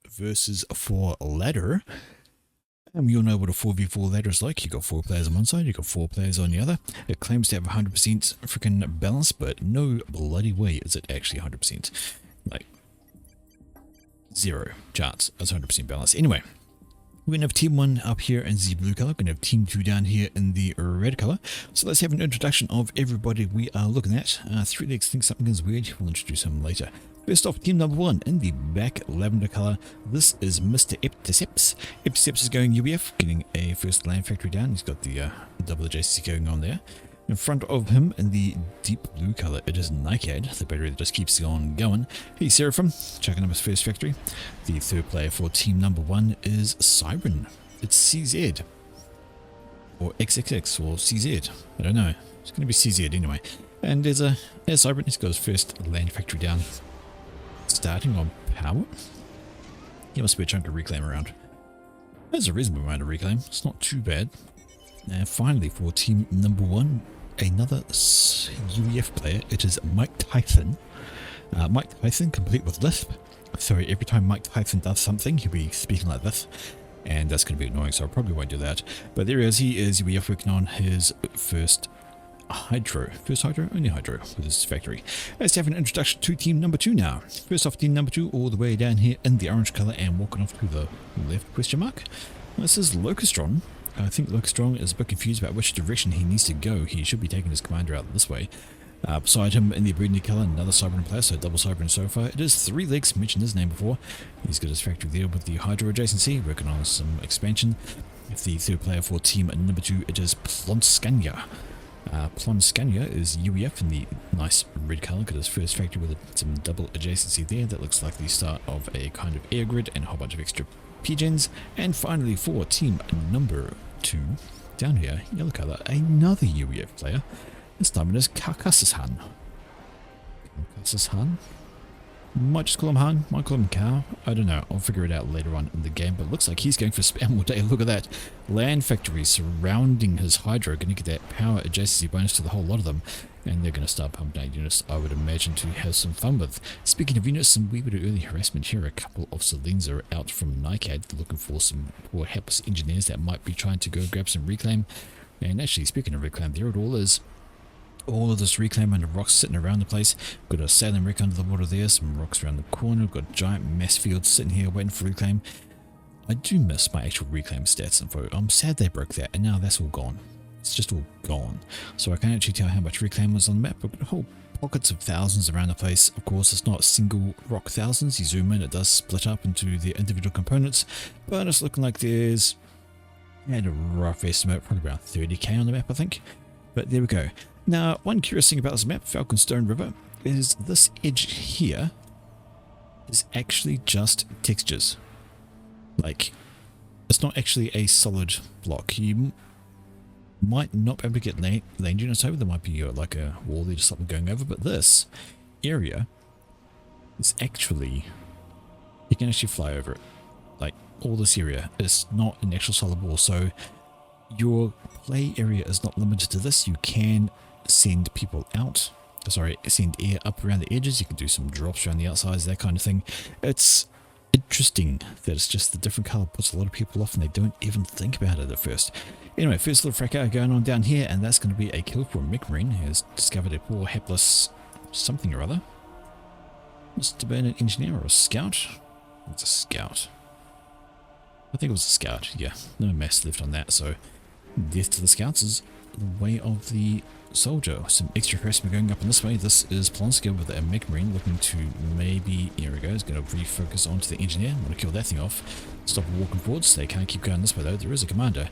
Versus 4 ladder. And you'll know what a 4v4 ladder is like. You got 4 players on one side, you got 4 players on the other. It claims to have 100% freaking balance, but no bloody way is it actually 100%. Like, zero chance it's 100% balance. Anyway, we're going to have team 1 up here in the blue color. We're going to have team 2 down here in the red color. So let's have an introduction of everybody we are looking at. 3 legs think something is weird. We'll introduce him later. First off, team number 1 in the back lavender color. This is Mr. Epticeps. Epticeps is going UBF, getting a first land factory down. He's got the double adjacency going on there. In front of him in the deep blue color, it is Nightcad, the battery that just keeps on going. He's Seraphim, chucking up his first factory. The third player for team number 1 is Siren. It's CZ. Or XXX, or CZ. I don't know. It's going to be CZ anyway. And there's Siren. He's got his first land factory down. Starting on power. He must be a chunk of reclaim around. There's a reasonable amount of reclaim. It's not too bad. And finally, for team number 1, another UEF player. It is Mike Tyson. Mike Tyson, complete with lisp. So every time Mike Tyson does something, he'll be speaking like this. And that's going to be annoying, so I probably won't do that. But there he is. He is UEF working on his first hydro. First hydro? Only hydro with his factory. Let's have an introduction to team number 2 now. First off, team number 2 all the way down here in the orange color and walking off to the left question mark. This is Locustron. I think Locustron is a bit confused about which direction he needs to go. He should be taking his commander out this way. Beside him in the burgundy color, another Cyber player, so double Cyber so far. It is 3 legs, mentioned his name before. He's got his factory there with the hydro adjacency, working on some expansion. If the third player for team number 2, it is Plonskania. Plonskania is UEF in the nice red color, got his first factory with some double adjacency there. That looks like the start of a kind of air grid and a whole bunch of extra pigeons. And finally for team number 2, down here, yellow color, another UEF player. This time it is Karkassus-Han. Karkassus-Han? Might just call him Han, might call him Cow. I don't know, I'll figure it out later on in the game, but it looks like he's going for spam all day. Look at that. Land factory surrounding his hydro, going to get that power adjacency bonus to the whole lot of them. And they're going to start pumping out units, I would imagine, to have some fun with. Speaking of units, some wee bit of early harassment here. A couple of Selines are out from Nightcad, looking for some poor hapless engineers that might be trying to go grab some reclaim. And actually, speaking of reclaim, there it all is. All of this reclaim and the rocks sitting around the place. Got a sailing wreck under the water there, some rocks around the corner. We've got giant mass fields sitting here waiting for reclaim. I do miss my actual reclaim stats info. I'm sad they broke that, and now that's all gone. It's just all gone. So I can't actually tell how much reclaim was on the map. We've got whole pockets of thousands around the place. Of course, it's not single rock thousands. You zoom in, it does split up into the individual components. But it's looking like there's, at a rough estimate, probably around 30k on the map, I think. But there we go. Now, one curious thing about this map, Falconstone River, is this edge here is actually just textures. Like, it's not actually a solid block. You might not be able to get land units over. There might be like a wall there, just something going over. But this area is actually, you can actually fly over it. Like, all this area is not an actual solid wall. So your play area is not limited to this. You can send people out, send air up around the edges. You can do some drops around the outsides, that kind of thing. It's interesting that it's just the different color puts a lot of people off and they don't even think about it at first. Anyway, first little fracas going on down here, and that's going to be a kill for Mech Marine, who has discovered a poor hapless something or other. Must have been an engineer or a scout. It's a scout. I think it was a scout. Yeah, no mass left on that, so death to the scouts is the way of the soldier. Some extra harassment going up in this way. This is Plonska with a Mech Marine looking to maybe, here we go, is going to refocus onto the engineer. Want to kill that thing off. Stop walking forwards. They can't keep going this way though. There is a commander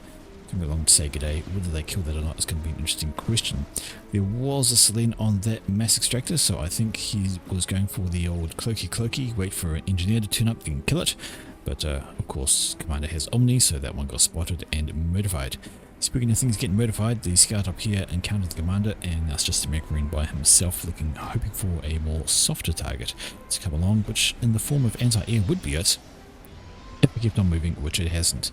coming along to say g'day. Whether they kill that or not is going to be an interesting question. There was a Selene on that mass extractor, so I think he was going for the old cloaky, wait for an engineer to turn up, then kill it. But of course, commander has Omni, so that one got spotted and murdered. Speaking of things getting modified, the scout up here encountered the commander, and that's just the Mech Marine by himself, hoping for a more softer target to come along, which in the form of anti-air would be it, if it kept on moving, which it hasn't.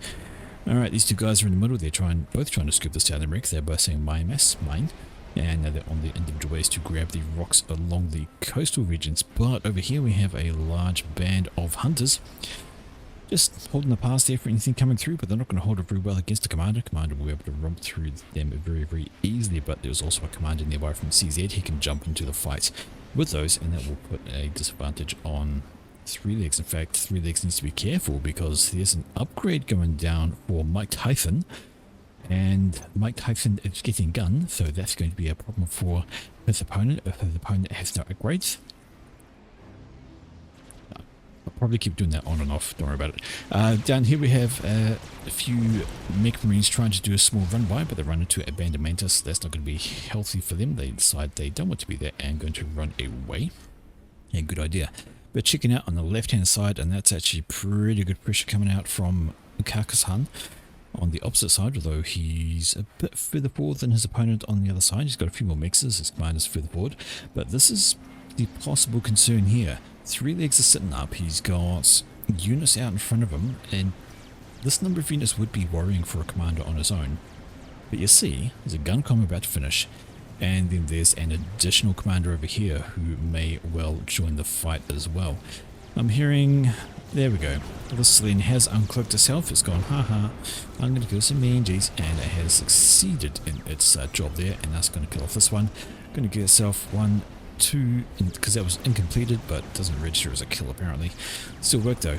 Alright, these two guys are in the middle. They're both trying to scoop this down the wreck. They're both saying my mess, mine. And now they're on the individual ways to grab the rocks along the coastal regions. But over here we have a large band of hunters just holding the pass there for anything coming through, but they're not going to hold it very well against the commander. Commander will be able to romp through them very, very easily, but there's also a commander nearby from CZ. He can jump into the fight with those, and that will put a disadvantage on Three Legs. In fact, Three Legs needs to be careful because there's an upgrade going down for Mike Typhon, and Mike Typhon is getting gun, so that's going to be a problem for his opponent if his opponent has no upgrades. I'll probably keep doing that on and off, don't worry about it. Down here we have a few mech marines trying to do a small run by, but they run into a band of mantis. That's not going to be healthy for them. They decide they don't want to be there and going to run away. Yeah, good idea. But checking out on the left hand side, and that's actually pretty good pressure coming out from Carcassonne on the opposite side, although he's a bit further forward than his opponent on the other side. He's got a few more mixes, his commander's further forward, but this is the possible concern here. Three Legs is sitting up, he's got units out in front of him, and this number of units would be worrying for a commander on his own. But you see, there's a gun combat about to finish, and then there's an additional commander over here who may well join the fight as well. I'm hearing... there we go. The Selene has uncloaked herself. It's gone, haha, I'm going to kill some mangies, and it has succeeded in its job there, and that's going to kill off this one. Going to get itself 1, 2, because that was incompleted, but doesn't register as a kill apparently. Still work though.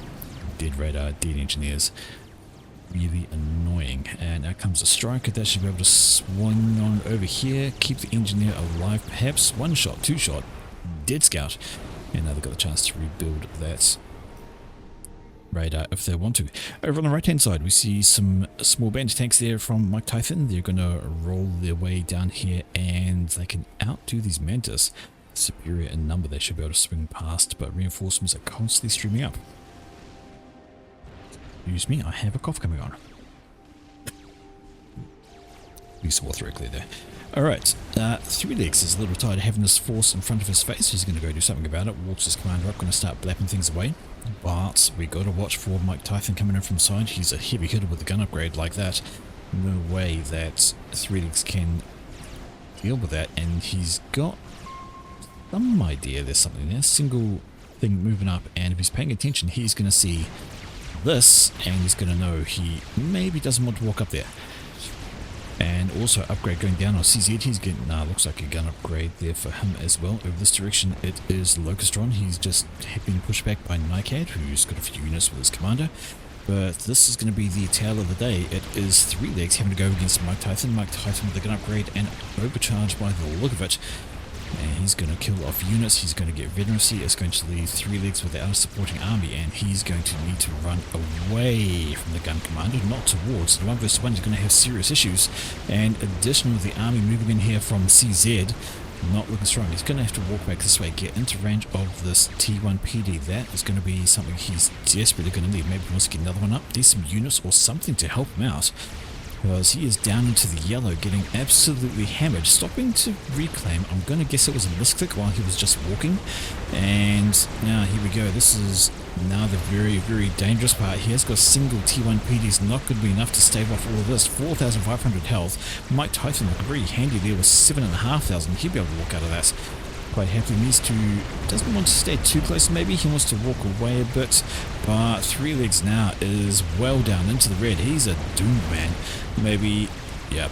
Dead radar, dead engineers. Really annoying. And now comes a striker that should be able to swing on over here, keep the engineer alive perhaps. 1 shot, 2 shot, dead scout. And now they've got the chance to rebuild that radar if they want to. Over on the right hand side we see some small band of tanks there from Mike Typhon. They're going to roll their way down here and they can outdo these mantis. Superior in number, they should be able to swing past, but reinforcements are constantly streaming up. Excuse me, I have a cough coming on. You swore correctly there. Alright, Three Legs is a little tired of having this force in front of his face. He's going to go do something about it. Walks his commander up, going to start blapping things away. But we got to watch for Mike Typhon coming in from side. He's a heavy hitter with a gun upgrade like that. No way that Three Legs can deal with that, and he's got some idea there's something there. Single thing moving up, and if he's paying attention, he's going to see this, and he's going to know he maybe doesn't want to walk up there. And also upgrade going down on CZ. He's getting, looks like a gun upgrade there for him as well. Over this direction it is Locustron. He's just been pushed back by Nycad, who's got a few units with his commander. But this is going to be the tale of the day. It is Three Legs having to go against Mike Typhon. Mike Typhon with a gun upgrade and overcharged by the look of it. And he's going to kill off units, he's going to get veterancy, it's going to leave Three Legs without a supporting army, and he's going to need to run away from the gun commander, not towards. The 1 versus 1 is going to have serious issues, and additionally the army moving in here from CZ, not looking strong. He's going to have to walk back this way, get into range of this T1 PD. That is going to be something he's desperately going to need. Maybe he wants to get another one up. There's some units or something to help him out, because he is down into the yellow, getting absolutely hammered, stopping to reclaim. I'm going to guess it was a misclick while he was just walking. And now here we go. This is now the very, very dangerous part. He has got single T1 PDs, not going to be enough to stave off all of this. 4,500 health. Mike Typhon looked very handy there with 7,500. He'll be able to walk out of that quite happily. Needs to, doesn't want to stay too close, maybe he wants to walk away a bit, but Three Legs now is well down into the red. He's a doomed man. Maybe, yeah,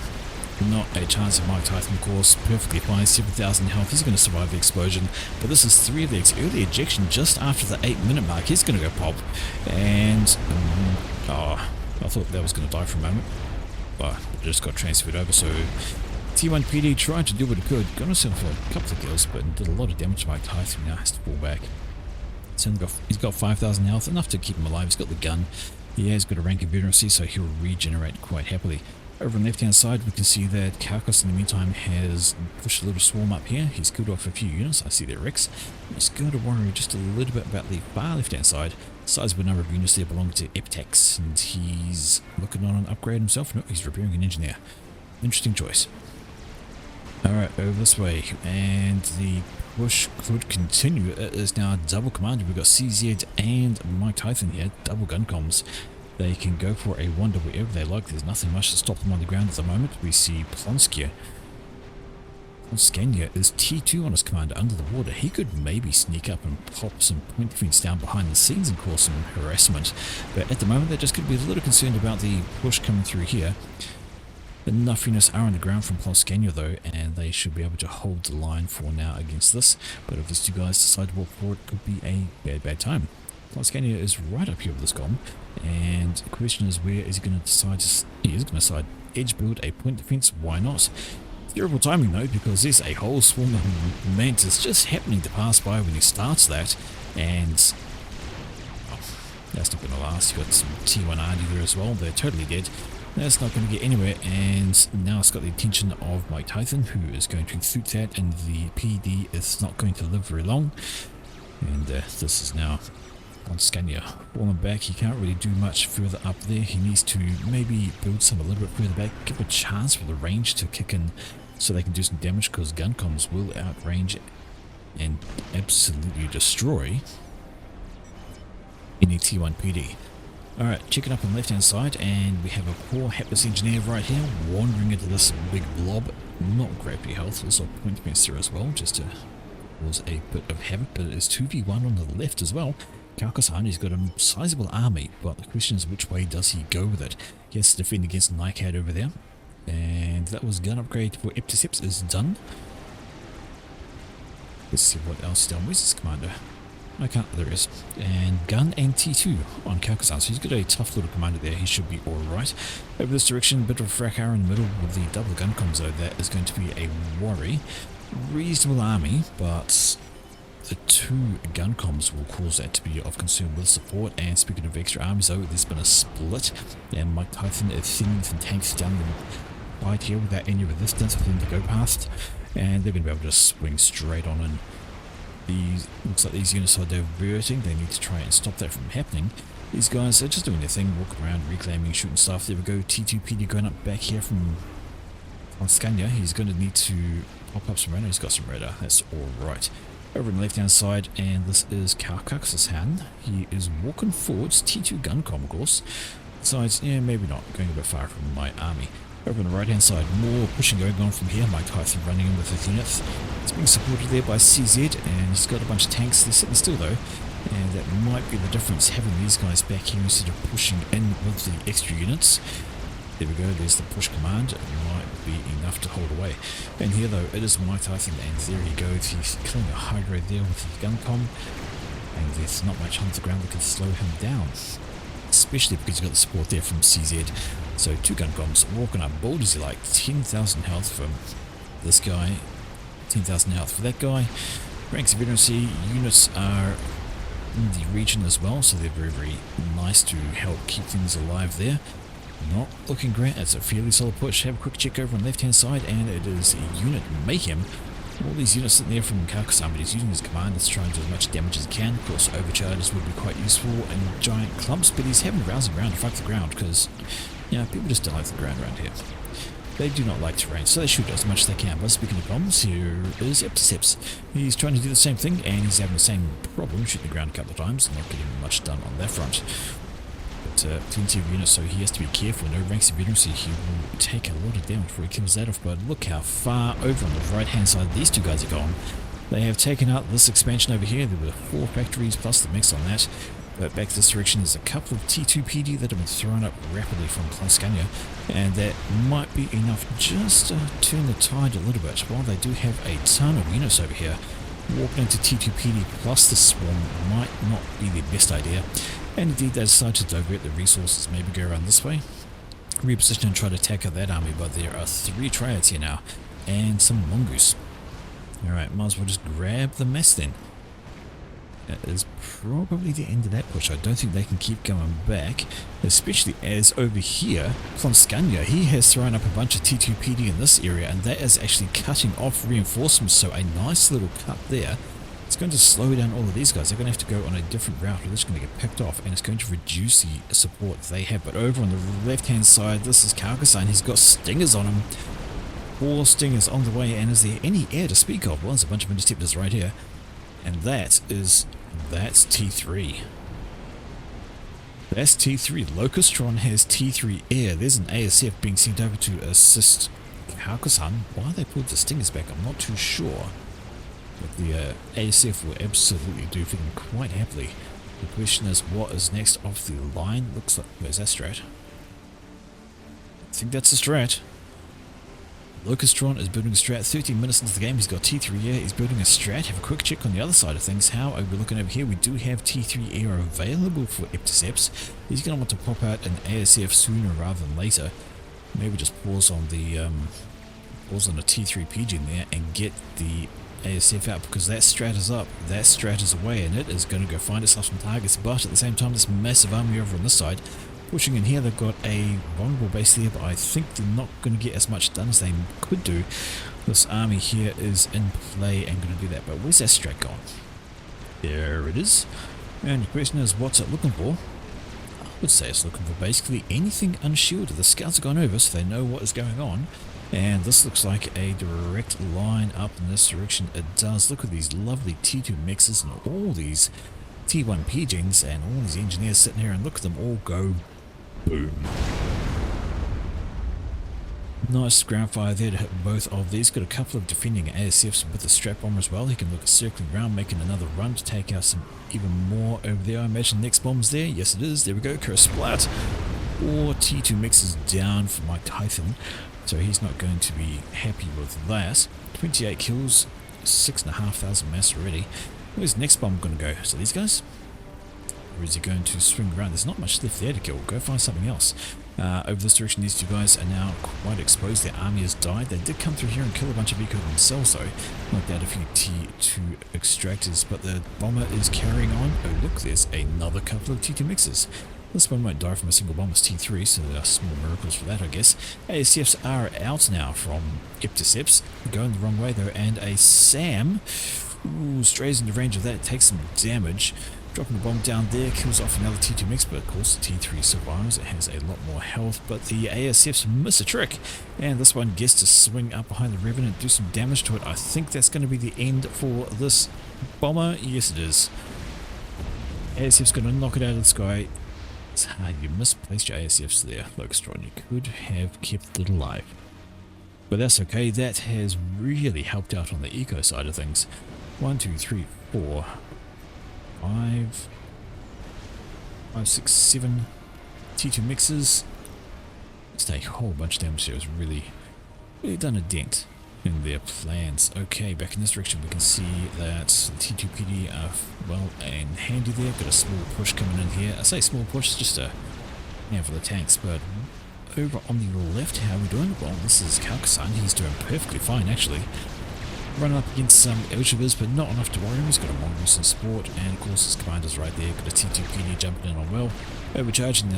not a chance of Mike Typhon, of course, perfectly fine, 7,000 health, he's going to survive the explosion, but this is Three Legs, early ejection just after the 8-minute mark. He's going to go pop, and, I thought that was going to die for a moment, but it just got transferred over, so T1 PD tried to do what it could, got himself a couple of kills, but did a lot of damage to Mike Typhon. Now has to fall back. He's got 5,000 health, enough to keep him alive. He's got the gun. He has got a rank of veterancy, so he'll regenerate quite happily. Over on the left hand side we can see that Carcass in the meantime has pushed a little swarm up here. He's killed off a few units. I see their wrecks. He's going to worry just a little bit about the far left hand side. Sizable number of units there belong to Eptex, and he's looking on an upgrade himself. No, he's repairing an engineer. Interesting choice. Alright, over this way, and the push could continue. It is now double commanded. We've got CZ and Mike Typhon here, double gun comms. They can go for a wonder wherever they like. There's nothing much to stop them on the ground at the moment. We see Plonskia Scania is T2 on his commander under the water. He could maybe sneak up and pop some point defense down behind the scenes and cause some harassment. But at the moment, they're just going to be a little concerned about the push coming through here. Enough units are on the ground from Scania though, and they should be able to hold the line for now against this. But if these two guys decide to walk forward, it could be a bad time. Scania is right up here with this golem, and the question is, where is he going to decide to... He is going to decide edge build a point defense. Why not? Terrible timing though, because there's a whole swarm of mantis just happening to pass by when he starts that, and oh, that's not going to last. You've got some T1 RD there as well. They're totally dead. That's not going to get anywhere, and now it's got the attention of Mike Tyson, who is going to shoot that, and the PD is not going to live very long. And this is now on Scania falling back. He can't really do much further up there. He needs to maybe build some a little bit further back, give a chance for the range to kick in so they can do some damage, because gun comms will outrange and absolutely destroy any T1 PD. Alright, checking up on the left hand side, and we have a poor hapless engineer right here wandering into this big blob. Not greatly health, there's a point defense there as well, just to cause a bit of havoc, but it is 2v1 on the left as well. Karkasan, he's got a sizable army, but the question is, which way does he go with it? He has to defend against Nycad over there, and that was gun upgrade for Epticeps is done. Let's see what else is done. Where's this commander? I can't, there is. And gun and T2 on Karkasan, so he's got a tough little commander there. He should be alright. Over this direction, bit of fracas in the middle with the double gun comms though. That is going to be a worry. Reasonable army, but the two gun comms will cause that to be of concern with support. And speaking of extra armies though, there's been a split, and Mike Tyson is sending some tanks down the right here without any resistance for them to go past, and they're going to be able to swing straight on in. Looks like these units are diverting. They need to try and stop that from happening. These guys are just doing their thing, walking around, reclaiming, shooting stuff. There we go, T2 PD going up back here from Scania. He's going to need to pop up some radar. He's got some radar, that's alright. Over on the left hand side, and this is Karkasan. He is walking forwards, T2 gun comm of course. Besides, yeah, maybe not, going a bit far from my army. Over on the right hand side, more pushing going on from here. Mike Tyson running in with his units. It's being supported there by CZ, and he's got a bunch of tanks. They're sitting still though, and that might be the difference, having these guys back here instead of pushing in with the extra units. There we go, there's the push command. It might be enough to hold away. And here though, it is Mike Tyson, and there he goes. He's killing a Hydra there with his gun comm, and there's not much on the ground that can slow him down, especially because he's got the support there from CZ. So two gun comms walking up bold as you like. 10,000 health from this guy, 10,000 health for that guy. Ranks of veterancy units are in the region as well, so they're very, very nice to help keep things alive there. Not looking great. It's a fairly solid push. Have a quick check over on the left hand side, and it is Unit Mayhem. All these units sitting there from Karkasan, but he's using his command to try and do as much damage as he can. Of course, overcharges would be quite useful in giant clumps, but he's having rousing around to fuck the ground, because yeah, people just don't like the ground around here. They do not like terrain, so they shoot as much as they can. But speaking of bombs, here is Epticeps. He's trying to do the same thing, and he's having the same problem, shooting the ground a couple of times, not getting much done on that front. But plenty of units, so he has to be careful. No ranks of veterancy, he will take a lot of damage before he kills that off. But look how far over on the right hand side these two guys are gone. They have taken out this expansion over here. There were 4 factories plus the mix on that. But back this direction, there's a couple of T2 PD that have been thrown up rapidly from Scania, and that might be enough just to turn the tide a little bit. While they do have a ton of units over here, walking into T2 PD plus the swarm might not be the best idea. And indeed, they decide to divert the resources, maybe go around this way, reposition and try to attack out that army. But there are 3 triads here now, and some mongoose. Alright, might as well just grab the mess then. That is probably the end of that push. I don't think they can keep going back, especially as over here, Scania, he has thrown up a bunch of T2 PD in this area, and that is actually cutting off reinforcements, so a nice little cut there. It's going to slow down all of these guys. They're going to have to go on a different route, or they're just going to get picked off, and it's going to reduce the support they have. But over on the left hand side, this is Karkasan. He's got stingers on him. 4 stingers on the way, and is there any air to speak of? Well, there's a bunch of interceptors right here. And that's T3. That's T3. Locustron has T3 air. There's an ASF being sent over to assist Kaukasan. Why they pulled the stingers back, I'm not too sure. But the ASF will absolutely do for them quite happily. The question is, what is next off the line? Looks like, where's that strat? I think that's a strat. Locustron is building a strat. 13 minutes into the game, he's got T3 air, he's building a strat. Have a quick check on the other side of things. How are we looking over here? We do have T3 air available for Epticeps. He's going to want to pop out an ASF sooner rather than later. Maybe just pause on the pause on a T3 pigeon there and get the ASF out, because that strat is up, that strat is away, and it is going to go find itself some targets. But at the same time, this massive army over on this side pushing in here. They've got a vulnerable base there, but I think they're not going to get as much done as they could do. This army here is in play and going to do that. But where's that strat gone? There it is. And the question is, what's it looking for? I would say it's looking for basically anything unshielded. The scouts have gone over, so they know what is going on. And this looks like a direct line up in this direction. It does. Look at these lovely T2 mixes and all these T1 pigeons and all these engineers sitting here, and look at them all go boom. Nice ground fire there to hit both of these. Got a couple of defending ASFs with the strap bomber as well. He can look at circling around, making another run to take out some even more over there. I imagine next bomb's there. Yes, it is. There we go. Curse splat. 4 T2 mixes down for Mike Tyson, so he's not going to be happy with that. 28 kills, 6,500 mass already. Where's next bomb going to go? So these guys? Or is he going to swing around? There's not much left there to kill. Go find something else. Over this direction, these two guys are now quite exposed. Their army has died. They did come through here and kill a bunch of eco themselves, though. Knocked out a few T2 extractors, but the bomber is carrying on. Oh, look, there's another couple of T2 mixes. This one won't die from a single bomb. It's T3, so there are small miracles for that, I guess. ASFs are out now from Epticeps. Going the wrong way, though, and a SAM strays into range of that, takes some damage. Dropping the bomb down there, kills off another T2 mix, but of course the T3 survives. It has a lot more health, but the ASFs miss a trick, and this one gets to swing up behind the Revenant, do some damage to it. I think that's going to be the end for this bomber. Yes, it is. ASF's going to knock it out of the sky. It's hard. You misplaced your ASFs there, Locustron. You could have kept it alive, but that's okay. That has really helped out on the eco side of things. 1, 2, 3, 4, 5, 6, 7 T2 mixes. It's a whole bunch of damage here. It's really done a dent in their plans. Okay, back in this direction we can see that the T2 PD are well and handy there. Got a small push coming in here. I say small push, it's just a handful of tanks, but over on the left, how are we doing? Well, this is Kaukasan. He's doing perfectly fine, actually. Running up against some Elshivers, but not enough to worry him. He's got a Mongoose in support, and of course his commander's right there. Got a T2 PD jumping in on well. Overcharging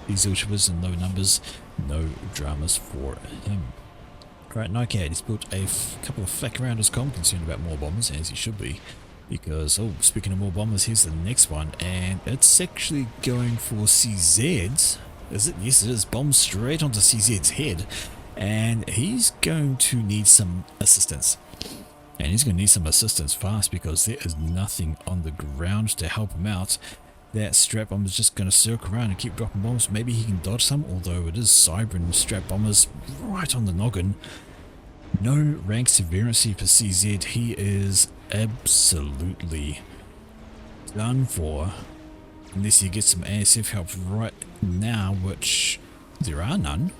these Elshivers in low numbers. No dramas for him. Right, Nightcat, he's built a couple of flak around his comm, concerned about more bombers, as he should be. Because, oh, speaking of more bombers, here's the next one, and it's actually going for CZ's. Is it? Yes, it is. Bomb straight onto CZ's head. And he's going to need some assistance. And he's going to need some assistance fast, because there is nothing on the ground to help him out. That strap bomber is just going to circle around and keep dropping bombs. Maybe he can dodge some, although it is Cybran strap bombers right on the noggin. No rank severancy for CZ. He is absolutely done for, unless he gets some ASF help right now, which there are none.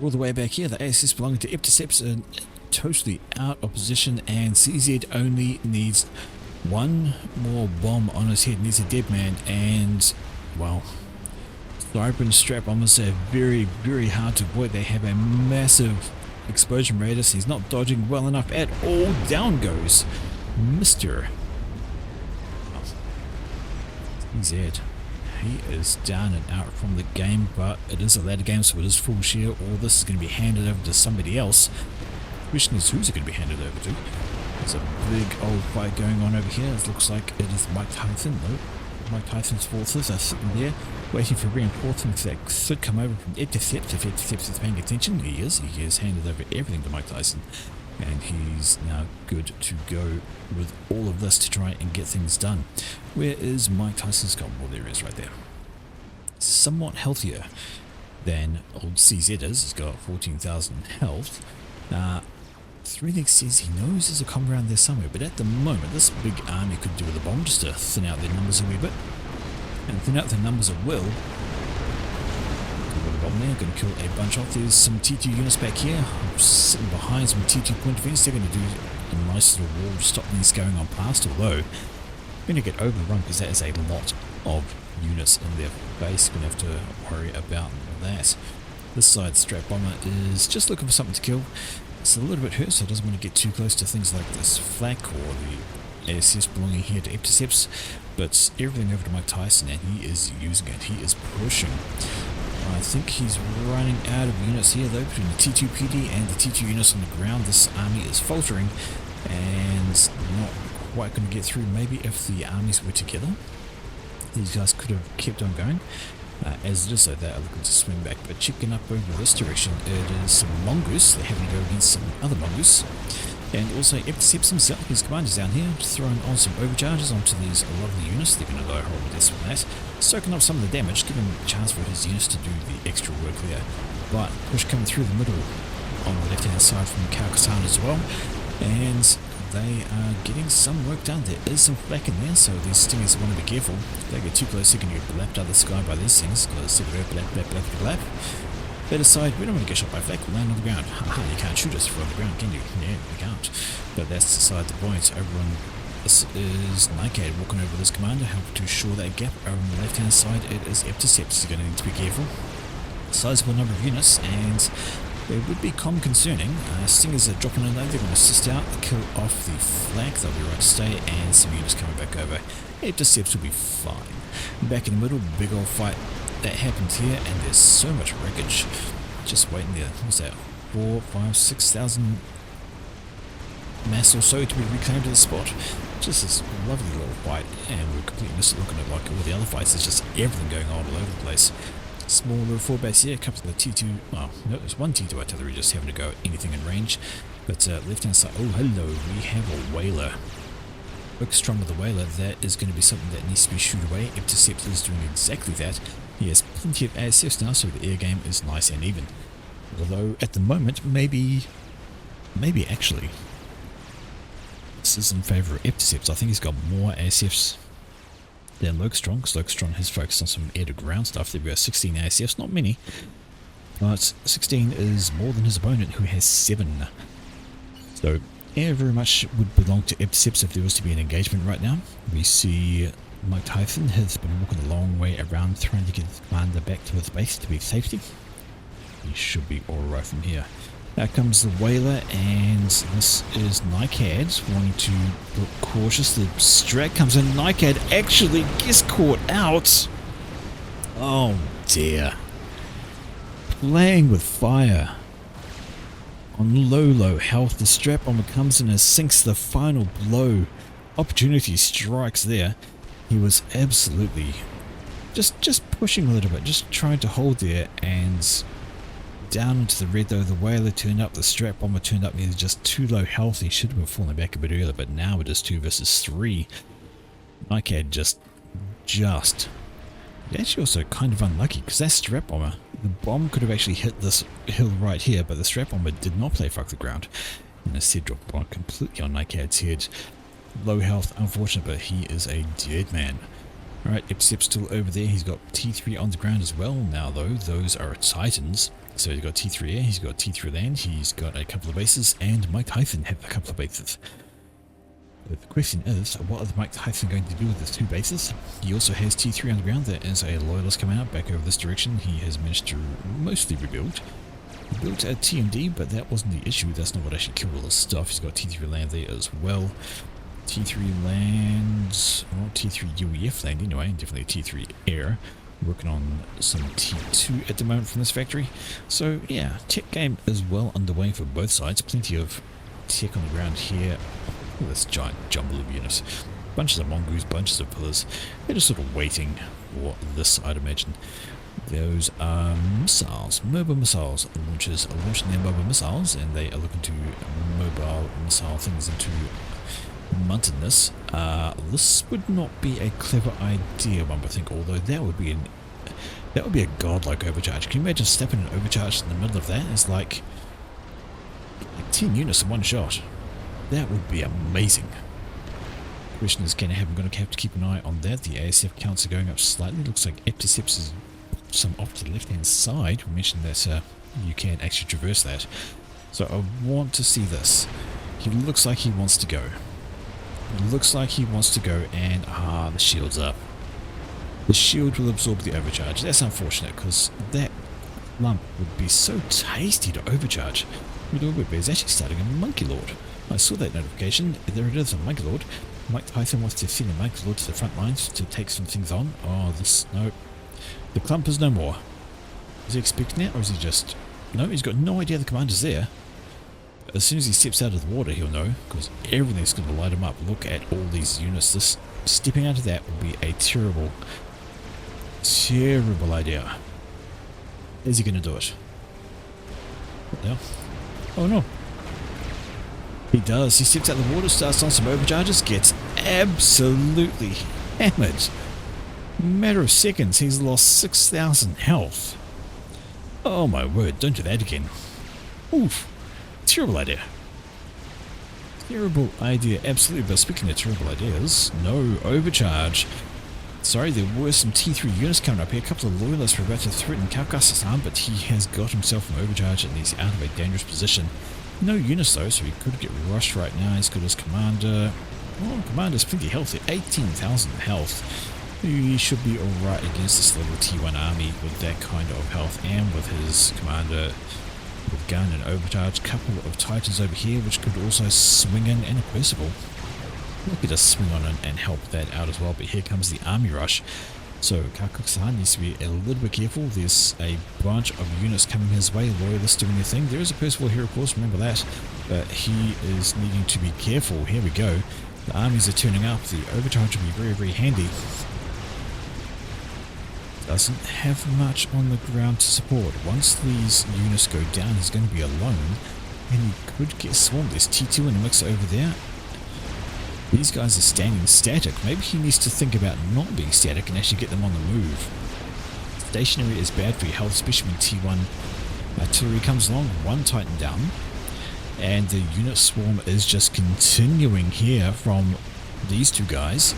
All the way back here, the ASS belonging to Epticeps are totally out of position, and CZ only needs one more bomb on his head. Needs a dead man, and well, Cybran strap bombers are very, very hard to avoid. They have a massive explosion radius. He's not dodging well enough at all. Down goes Mr. CZ. He is down and out from the game, but it is a ladder game, so it is full share, or this is going to be handed over to somebody else. The question is, who's it going to be handed over to? There's a big old fight going on over here. It looks like it is Mike Tyson. No, Mike Tyson's forces are sitting there, waiting for reinforcements that should come over from Epticeps. If Epticeps is paying attention, he is. He has handed over everything to Mike Tyson, and he's now good to go with all of this to try and get things done. Where is Mike Tyson's goal? Well, there he is right there. Somewhat healthier. than old CZ is. He's got 14,000 health. Three Legs says he knows there's a comp around there somewhere, but at the moment this big army could do with a bomb just to thin out their numbers a wee bit. And thin out their numbers at will. Bomb there, going to kill a bunch off. There's some T2 units back here, sitting behind some T2 point defense. They're going to do a nice little wall to stop these going on past, although going to get overrun because that is a lot of units in their base. Going to have to worry about that. This side strap bomber is just looking for something to kill. It's a little bit hurt, so it doesn't want to get too close to things like this flak or the ASS belonging here to intercepts, but everything over to Mike Tyson, and he is using it. He is pushing. I think he's running out of units here though, between the T2 PD and the T2 units on the ground. This army is faltering and not quite going to get through. Maybe if the armies were together, these guys could have kept on going. As it is, so they are looking to swing back, but checking up over this direction, it is some mongoose. They're having to go against some other mongoose. And also intercepts himself, his commander's down here, throwing on some overcharges onto these lovely units. They're going to die horrible deaths from that. Soaking up some of the damage, giving a chance for his units to do the extra work there. But push coming through the middle on the left hand side from Kalkatan as well. And they are getting some work done. There is some flak in there, so these stingers want to be careful. If they get too close, they can get blapped out of the sky by these things. Because they go blap, blap, blap, blap. They decide we don't want to get shot by flak, we'll land on the ground. Haha, you can't shoot us from the ground, can you? Yeah, we can't. But that's beside the point. Over on this is Nightcade walking over this commander, helping to shore that gap. Over on the left hand side, it is intercepts. You're going to need to be careful. Sizable number of units, and they would become concerning. Stingers are dropping in there, they're going to assist out, kill off the flag, they'll be right to stay, and some units coming back over. Intercepts will be fine. Back in the middle, big old fight that happened here, and there's so much wreckage just waiting there. What's that? 4, 5, 6,000 mass or so to be reclaimed to the spot. Just this lovely little fight, and we're completely missed looking at like all the other fights. There's just everything going on all over the place. Small little 4 base here, a couple of the T2, well, no, there's one T2 artillery just having to go anything in range. But left hand side, oh hello, we have a whaler. Work strong with the whaler, that is going to be something that needs to be shooed away. Intercept is doing exactly that. He has plenty of ASFs now, so the air game is nice and even. Although at the moment, maybe actually, this is in favour of intercepts. I think he's got more ASFs than Lokestrong, because Lokestrong has focused on some air-to-ground stuff. There we go, 16 ASFs, not many, but 16 is more than his opponent, who has 7. So air very much would belong to intercepts if there was to be an engagement right now. We see Mike Tyson has been walking a long way around, trying to get his commander back to his base to be safety. He should be alright from here. Out comes the whaler, and this is Nightcad wanting to look cautious. The Strat comes in. Nightcad actually gets caught out. Oh dear. Playing with fire. On low health, the Strat bomber comes in and sinks the final blow. Opportunity strikes there. He was absolutely just pushing a little bit, just trying to hold there, and down into the red though. The whaler turned up, the Strat bomber turned up, and he's just too low health. He should have been falling back a bit earlier, but now it is 2 versus 3. Nightcad just actually also kind of unlucky, because that Strat bomber, the bomb could have actually hit this hill right here, but the Strat bomber did not play fuck the ground, and instead dropped bomb completely on Nightcad's head. Low health, unfortunate, but he is a dead man. Alright, Ipsip's still over there. He's got T3 on the ground as well now though. Those are Titans. So he's got T3 air, he's got T3 land, he's got a couple of bases, and Mike Tyson has a couple of bases. But the question is, what is Mike Tyson going to do with his 2 bases? He also has T3 on the ground. There is a loyalist coming out back over this direction. He has managed to mostly rebuild. He built a TMD, but that wasn't the issue. That's not what actually killed all this stuff. He's got T3 land there as well. T3 land, or T3 UEF land anyway, definitely T3 air. Working on some T2 at the moment from this factory. So yeah, tech game is well underway for both sides. Plenty of tech on the ground here. Look at this giant jumble of units. Bunches of mongoose, bunches of pillars. They're just sort of waiting for this, I'd imagine. Those are missiles, mobile missiles. Launchers are launching their mobile missiles, and they are looking to mobile missile things into muntedness. This would not be a clever idea, one would think, although that would be That would be a godlike overcharge. Can you imagine stepping an overcharge in the middle of that? It's like 10 units in one shot. That would be amazing. Question is, I'm going to have to keep an eye on that. The ASF counts are going up slightly. Looks like Epticeps is some off to the left hand side. We mentioned that you can actually traverse that. So I want to see this. He looks like he wants to go. It looks like he wants to go, and the shield's up. The shield will absorb the overcharge. That's unfortunate because that lump would be so tasty to overcharge. It's actually starting a Monkey Lord. I saw that notification. There it is, a Monkey Lord. Mike Tyson wants to send a Monkey Lord to the front lines to take some things on. Oh, no. The clump is no more. Is he expecting that, or is he just... No, he's got no idea the commander's there. As soon as he steps out of the water, he'll know, because everything's going to light him up. Look at all these units. This stepping out of that would be a terrible, terrible idea. Is he going to do it? What now? Oh no. He does. He steps out of the water, starts on some overcharges, gets absolutely hammered. Matter of seconds, he's lost 6,000 health. Oh my word, don't do that again. Oof. Terrible idea. Terrible idea, absolutely. But speaking of terrible ideas, no overcharge. Sorry, there were some T3 units coming up here. A couple of loyalists were about to threaten Kaukasasam, but he has got himself an overcharge and he's out of a dangerous position. No units though, so he could get rushed right now. He's got his commander. Oh, commander's plenty healthy, 18,000 health. He should be alright against this little T1 army with that kind of health, and with his commander with gun and overcharge. Couple of titans over here which could also swing in, and a Percival. Look at us swing on and help that out as well. But here comes the army rush. So Kakuk-san needs to be a little bit careful. There's a bunch of units coming his way, loyalists doing their thing. There is a Percival here, of course, remember that. But he is needing to be careful. Here we go. The armies are turning up. The overcharge will be very, very handy. Doesn't have much on the ground to support. Once these units go down, he's going to be alone. And he could get swarmed. There's T2 in the mix over there. These guys are standing static. Maybe he needs to think about not being static and actually get them on the move. Stationary is bad for your health, especially when T1 artillery comes along. One Titan down. And the unit swarm is just continuing here from these two guys.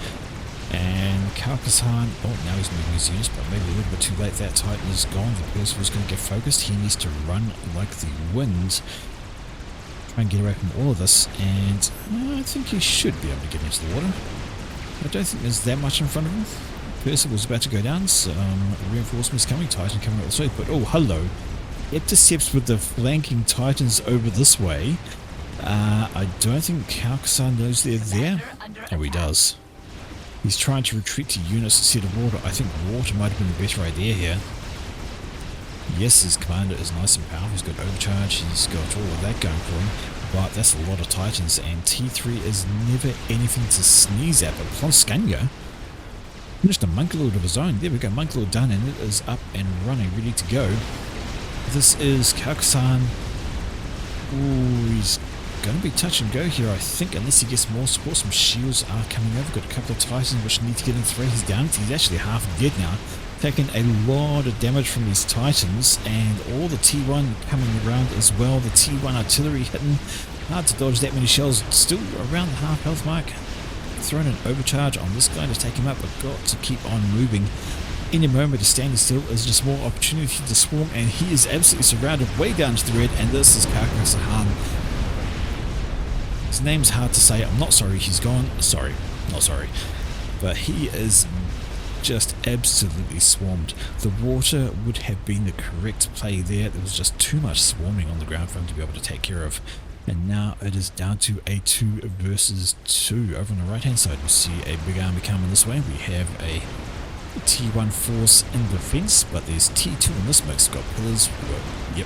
And Karkasan, oh, now he's moving his units, but maybe a little bit too late. That Titan is gone. The Percival's going to get focused. He needs to run like the wind. Try and get away from all of this, and I think he should be able to get into the water. I don't think there's that much in front of him. Percival's about to go down, some reinforcements coming, Titan coming out this way, but oh, hello. Epticeps with the flanking Titans over this way. I don't think Karkasan knows they're there. Oh, he does. He's trying to retreat to units instead of water. I think water might have been a better idea here. Yes, his commander is nice and powerful. He's got overcharge. He's got all of that going for him. But that's a lot of Titans, and T3 is never anything to sneeze at. But Plonskanya finished a Monkey Lord of his own. There we go, Monkey Lord done, and it is up and running, ready to go. This is Kaksan. Ooh, he's going to be touch and go here, I think, unless he gets more support. Some shields are coming over. Got a couple of Titans which need to get in through. He's down. He's actually half dead now. Taking a lot of damage from these Titans, and all the T1 coming around as well. The T1 artillery hitting. Hard to dodge that many shells. Still around the half health mark. Thrown an overcharge on this guy to take him up, but got to keep on moving. Any moment of standing still is just more opportunity to swarm, and he is absolutely surrounded way down to the red, and this is Karkasahan. His name's hard to say. I'm not sorry he's gone. Sorry. Not sorry. But he is just absolutely swarmed. The water would have been the correct play there. There was just too much swarming on the ground for him to be able to take care of. And now it is down to a 2 versus 2. Over on the right hand side we see a big army coming this way. We have a T1 force in defense, but there's T2 in this mix. Got pillars, yep,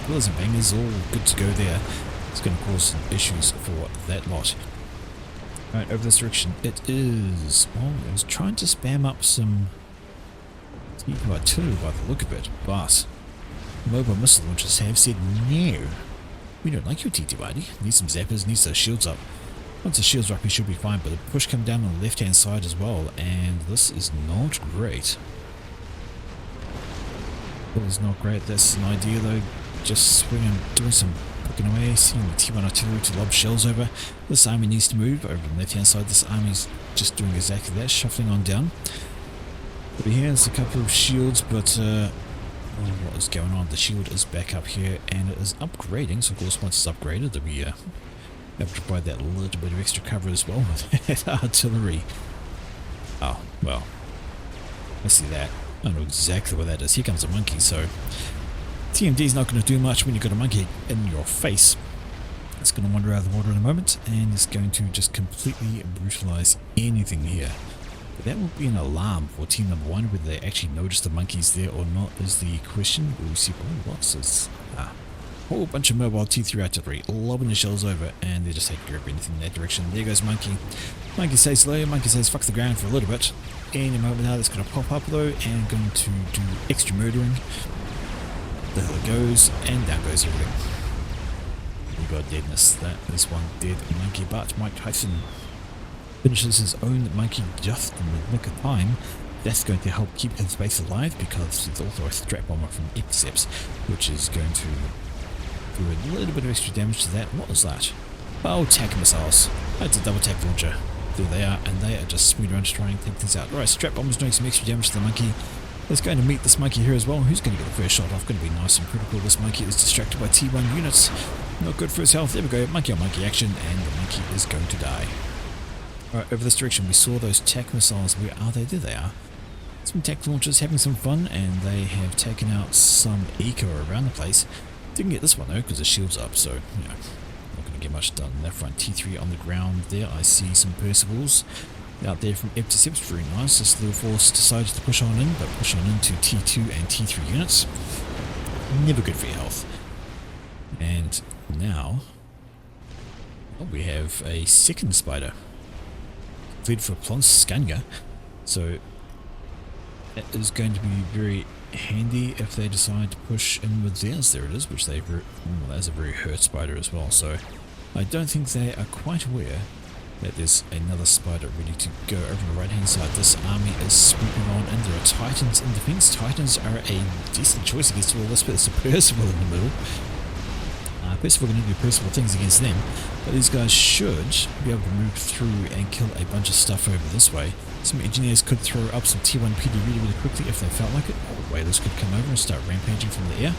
pillars and bangers all good to go there. It's going to cause some issues for that lot. Right, over this direction it is... well, I was trying to spam up some T2 artillery by the look of it, but mobile missile launchers have said no. We don't like your T2 Need some zappers, needs those shields up. Once the shields are up he should be fine, but the push come down on the left hand side as well, and this is not great. Well, it's not great. That's an idea though. Just swinging, doing some poking away, sending the T1 artillery to lob shells over. This army needs to move over on the left hand side. This army's just doing exactly that, shuffling on down. Over here there's a couple of shields, but what is going on? The shield is back up here and it is upgrading, so of course once it's upgraded it'll be able to provide that little bit of extra cover as well with that artillery. Oh, well, I see that. I know exactly what that is. Here comes a monkey, so TMD is not going to do much when you've got a monkey in your face. It's going to wander out of the water in a moment and it's going to just completely brutalize anything here. But that will be an alarm for team number 1. Whether they actually notice the monkeys there or not is the question. We'll see what is a whole bunch of mobile T3 artillery lobbing the shells over, and they're just taking care of anything in that direction. There goes monkey. Monkey stays low. Monkey says fuck the ground for a little bit. Any moment now that's going to pop up though and going to do extra murdering. There it goes, and down goes everything. We got deadness. That is one dead monkey, but Mike Tyson finishes his own monkey just in the nick of time. That's going to help keep his base alive because there's also a strap bomber from Intercepts, which is going to do a little bit of extra damage to that. What was that? Oh, tack missiles. That's a double tack launcher. There they are, and they are just speed around to try and take things out. Alright, strap bomber's doing some extra damage to the monkey. It's going to meet this monkey here as well. Who's going to get the first shot off? Going to be nice and critical. This monkey is distracted by T1 units. Not good for his health. There we go. Monkey on monkey action, and the monkey is going to die. Alright, over this direction we saw those tack missiles. Where are they? There they are. Some tack launchers having some fun, and they have taken out some eco around the place. Didn't get this one though because the shield's up, so you know, not going to get much done. That front T3 on the ground there. I see some Percivals out there from Intercepts. Very nice. This little force decided to push on in, but push on into T2 and T3 units. Never good for your health. And now we have a second spider. Lead for Plonskanya. So that is going to be very handy if they decide to push in with theirs. There it is, which they've... that's a very hurt spider as well. So I don't think they are quite aware that there's another spider ready to go over on the right hand side. This army is sweeping on, and there are Titans in defense. Titans are a decent choice against all this, but it's a Percival in the middle. Percival can do Percival things against them, but these guys should be able to move through and kill a bunch of stuff over this way. Some engineers could throw up some T1 PD really quickly if they felt like it. Whalers could come over and start rampaging from the air.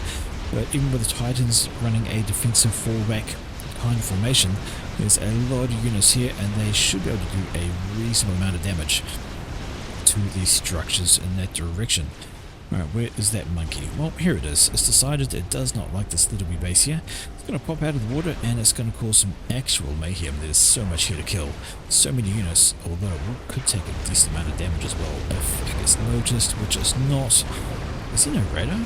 But even with the Titans running a defensive fallback kind of formation, there's a lot of units here, and they should be able to do a reasonable amount of damage to these structures in that direction. Alright, where is that monkey? Well, here it is. It's decided it does not like this little wee base here. It's going to pop out of the water, and it's going to cause some actual mayhem. There's so much here to kill. So many units, although it could take a decent amount of damage as well if it gets noticed, which is not... Is there no radar?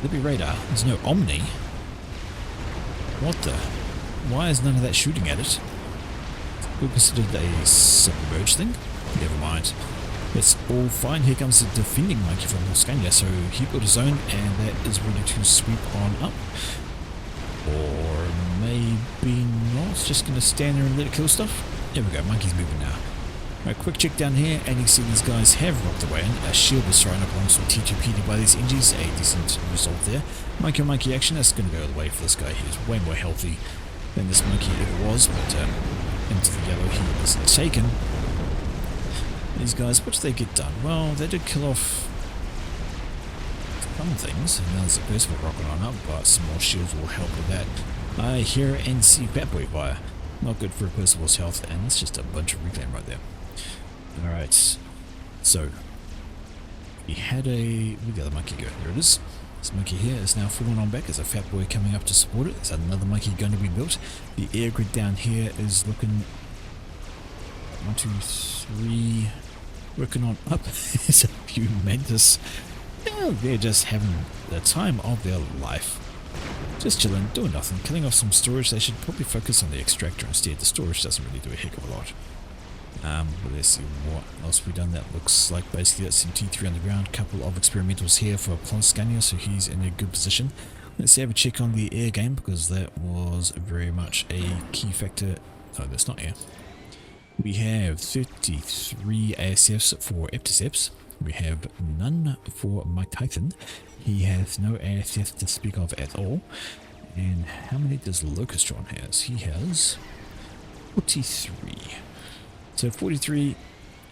There'd be radar. There's no Omni. What the... Why is none of that shooting at it? We considered a submerged thing? Never mind. It's all fine. Here comes the defending monkey from Plonskanya. So he built his own, and that is ready to sweep on up. Or maybe not. It's just going to stand there and let it kill stuff. There we go. Monkey's moving now. Right, quick check down here, and you see these guys have rocked away. A shield was thrown up along some T2PD by these NGs. A decent result there. Monkey on monkey action. That's going to go the way for this guy. He's way more healthy than this monkey ever was, but into the yellow he is taken. These guys, what did they get done? Well, they did kill off some things, and now there's a Percival rocking on up, but some more shields will help with that. I hear and see Fatboy fire. Not good for Percival's health, and it's just a bunch of reclaim right there. Alright, so we had a... Where'd the other monkey go? There it is. This monkey here is now falling on back. There's a Fatboy coming up to support it. There's another monkey going to be built. The air grid down here is looking... 1, 2, 3... Working on up. There's a few Mantis. Yeah, they're just having the time of their life. Just chilling, doing nothing, killing off some storage. They should probably focus on the extractor instead. The storage doesn't really do a heck of a lot. But let's see what else we've done. That looks like basically that's some T3 on the ground. Couple of experimentals here for Plonskanya, so he's in a good position. Let's have a check on the air game, because that was very much a key factor. No, that's not air. We have 33 ASFs for Intercepts, We have none for Mike Tyson. He has no ASS to speak of at all. And how many does Locustron has? He has 43. So 43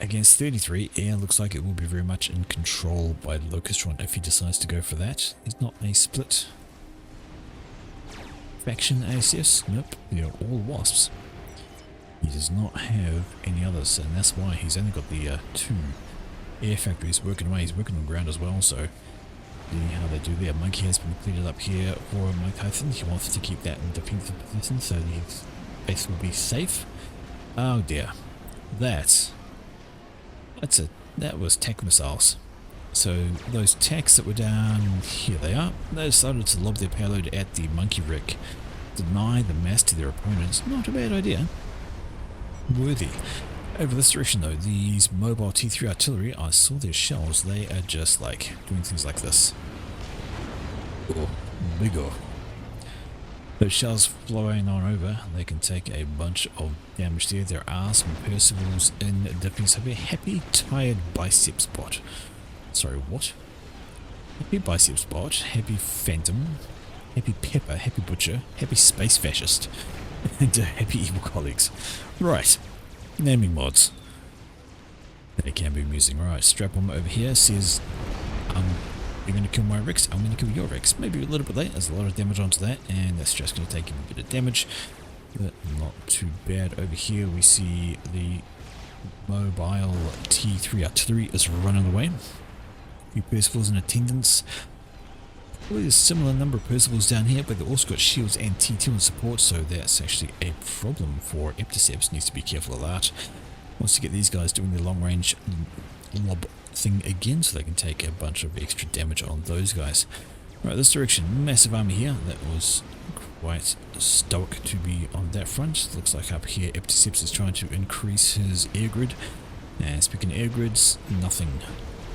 against 33. Yeah, looks like it will be very much in control by Locustron if he decides to go for that. He's not a split faction ASS. Nope, they're all wasps. He does not have any others, and that's why he's only got the 2 air factories working away. He's working on ground as well, so see how they do there. Monkey has been cleared up here for Mike Tyson. He wants to keep that in defensive position so his base will be safe. Oh dear. That was tech missiles. So those techs that were down here, they are. They decided to lob their payload at the monkey wreck. Deny the mass to their opponents. Not a bad idea. Worthy. Over this direction though, these mobile T3 artillery, I saw their shells, they are just like doing things like this. Oh, bigger. Those shells flowing on over, they can take a bunch of damage there. There are some Percivals in defense. Have a happy tired bicep spot. Sorry, what? Happy bicep spot, happy phantom, happy pepper, happy butcher, happy space fascist, and happy evil colleagues. Right. Naming mods. They can be amusing. Right, Strapbomb over here says, you're going to kill my Rex, I'm going to kill your Rex. Maybe a little bit late, there's a lot of damage onto that, and that's just going to take him a bit of damage. But not too bad. Over here we see the mobile T3 artillery is running away. A few Percivals in attendance. Probably a similar number of Percivals down here, but they've also got shields and T2 in support, so that's actually a problem for Epticeps. Needs to be careful of that. Wants to get these guys doing the long range lob thing again, so they can take a bunch of extra damage on those guys. Right, this direction, massive army here. That was quite stoic to be on that front. Looks like up here Epticeps is trying to increase his air grid. And speaking of air grids, nothing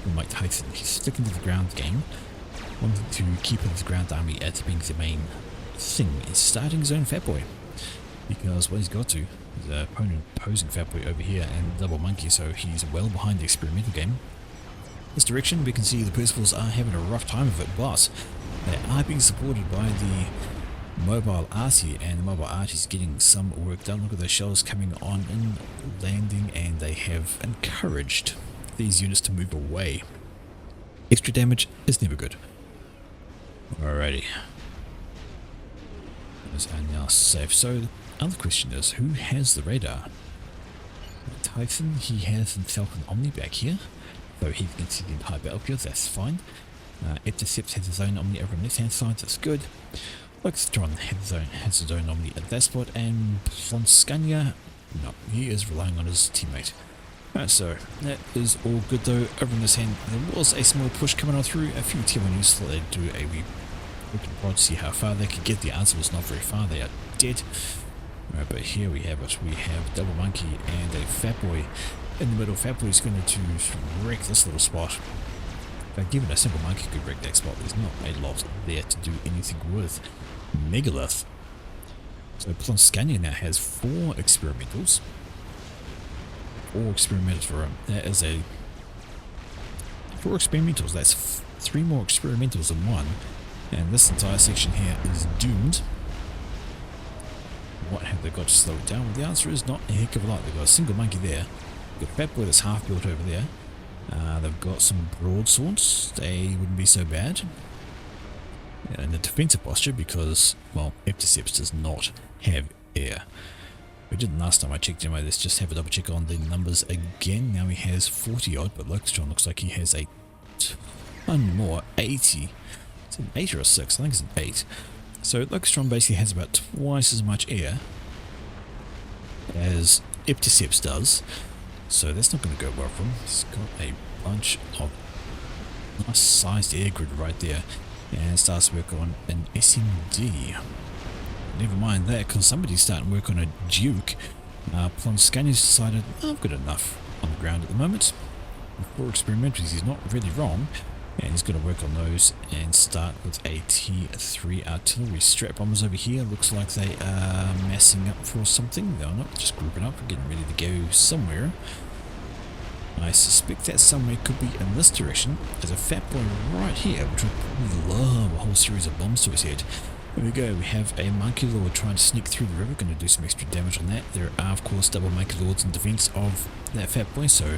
for Mike Tyson. He's sticking to the ground game. Wanting to keep his ground army as being the main thing is starting his own Fat Boy. Because what he's got to is an opponent posing Fat Boy over here and double monkey, so he's well behind the experimental game. This direction we can see the Percivals are having a rough time of it, but they are being supported by the mobile arty, and the mobile arty is getting some work done. Look at those shells coming on and landing, and they have encouraged these units to move away. Extra damage is never good. Alrighty. Those are now safe. So the other question is, who has the radar? Typhon, he has himself an Omni back here, so he can see the entire battlefield, that's fine. Epticeps has his own Omni over on this hand side, that's good. Locustron has his own Omni at that spot, and Plonskania, no, he is relying on his teammate. Right, so that is all good though. Over in this hand, there was a small push coming on through. A few T1 units thought they'd do a wee prod to see how far they could get. The answer was not very far, they are dead. Right, but here we have it. We have Double Monkey and a Fat Boy in the middle. Fat Boy is going to wreck this little spot. In fact, given a single monkey could wreck that spot, there's not a lot there to do anything with. Megalith. So Plonskania now has 4 experimentals. 4 experimentals for him. That is a 4 experimentals. That's 3 more experimentals than 1. And this entire section here is doomed. What have they got to slow it down? Well, the answer is not a heck of a lot. They've got a single monkey there. They've got a Fat Boy that's half built over there. They've got some broadswords. They wouldn't be so bad. In the defensive posture because, well, Epticeps does not have air. We didn't last time I checked anyway. Let's just have a double check on the numbers again. Now he has 40 odd, but Locustron looks like he has a ton more, 80. It's an 8 or a 6, I think it's an 8. So Locustron basically has about twice as much air as Epticeps does. So that's not going to go well for him. He's got a bunch of nice sized air grid right there. And starts work on an SMD. Never mind that, because somebody's starting work on a Duke. Plonskania's decided, I've got enough on the ground at the moment. For experimentals, he's not really wrong. And he's going to work on those and start with a T3 artillery. Strap bombers over here. Looks like they are massing up for something. They're not just grouping up, getting ready to go somewhere. I suspect that somewhere could be in this direction. There's a fat boy right here, which would probably love a whole series of bombs to his head. There we go, we have a Monkey Lord trying to sneak through the river, going to do some extra damage on that. There are of course double Monkey Lords in defense of that fat boy, so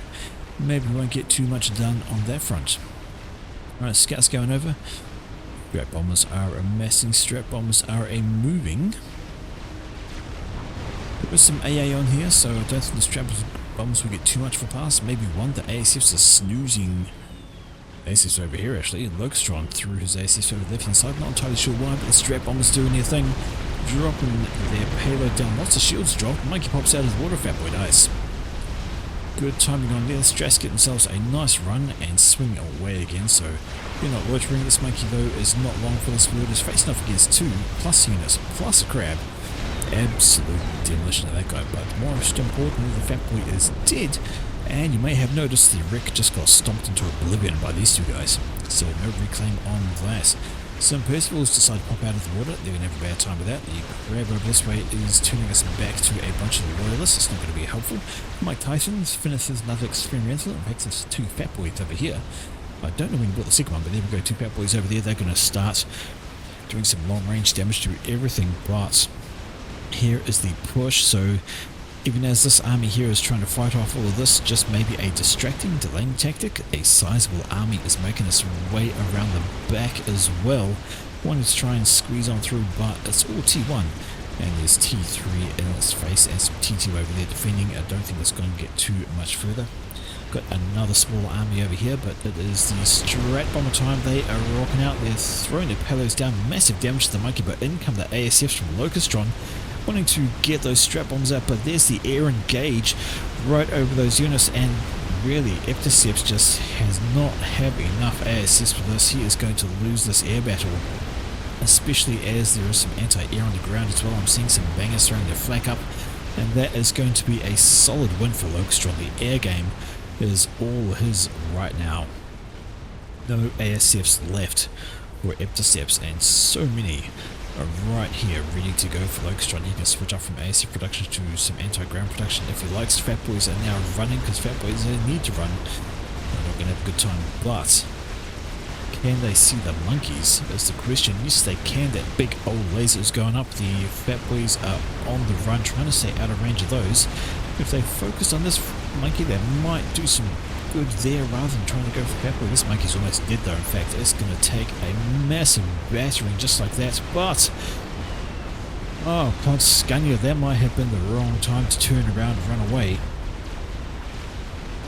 maybe we won't get too much done on that front. Alright, scouts going over. Strap bombers are amassing, strap bombers are moving. There is some AA on here, so I don't think the strap bombers will get too much of a pass. Maybe one, the ASFs are snoozing. ASFs over here actually. Locustron threw his ASFs over the left hand side, not entirely sure why, but the strap bombers doing their thing. Dropping their payload down, lots of shields dropped. Monkey pops out of the water, fat boy dies. Good timing on there. Strats get themselves a nice run and swing away again, so they're not loitering. This monkey though is not long for this world. Is facing off against 2 plus units plus a crab. Absolute demolition of that guy, but most importantly the fat boy is dead, and you may have noticed the wreck just got stomped into oblivion by these 2 guys, so no reclaim on that. Some Percivals decide to pop out of the water. They're going to have a bad time with that. The crab over this way is turning us back to a bunch of loyalists. It's not going to be helpful. Mike Tyson finishes another experimental. In fact, there's 2 fat boys over here. I don't know when you bought the second one, but there we go, 2 fat boys over there. They're going to start doing some long range damage to everything, but here is the push. So even as this army here is trying to fight off all of this, just maybe a distracting, delaying tactic, a sizable army is making its way around the back as well, wanting to try and squeeze on through, but it's all T1, and there's T3 in its face and some T2 over there defending. I don't think it's going to get too much further. Got another small army over here, but it is the strat bomber time. They are rocking out, they're throwing their payloads down, massive damage to the monkey, but in come the ASFs from Locustron, wanting to get those strap bombs out, but there's the air engage right over those units, and really Epticeps just has not had enough ASFs for this. He is going to lose this air battle, especially as there is some anti-air on the ground as well. I'm seeing some bangers throwing their flak up, and that is going to be a solid win for Locustron. The air game is all his right now. No ASFs left for Epticeps, and so many are right here ready to go for Locustron. You can switch up from ASF production to some anti-ground production if he likes. Fat boys are now running because fat boys need to run. They're not going to have a good time, but can they see the monkeys is the question. Yes, they can. That big old laser is going up. The fat boys are on the run, trying to stay out of range of those. If they focus on this monkey, they might do some good there rather than trying to go for fat boy. This monkey's almost dead though. In fact, it's going to take a massive battering just like that. But oh, Pont Scania, that might have been the wrong time to turn around and run away.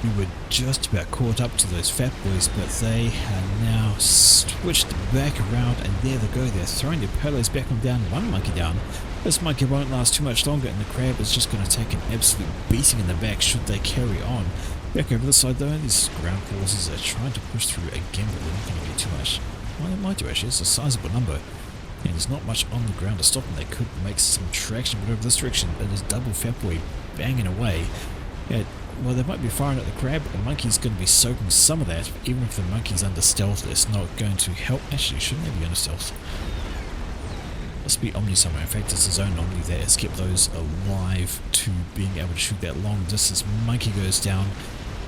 We were just about caught up to those fat boys, but they are now switched back around, and there they go. They're throwing their payloads back on down. One monkey down. This monkey won't last too much longer, and the crab is just going to take an absolute beating in the back should they carry on. Back over the side though, these ground forces are trying to push through again, but they're not going to get too much. Well, they might do actually. It's a sizable number, and there's not much on the ground to stop them. They could make some traction, but over this direction, it is double fat boy banging away. Well, they might be firing at the crab, but the monkey's going to be soaking some of that. Even if the monkey's under stealth, it's not going to help. Actually, shouldn't they be under stealth? Must be Omni somewhere. In fact, it's his own Omni that has kept those alive to being able to shoot that long distance. Monkey goes down,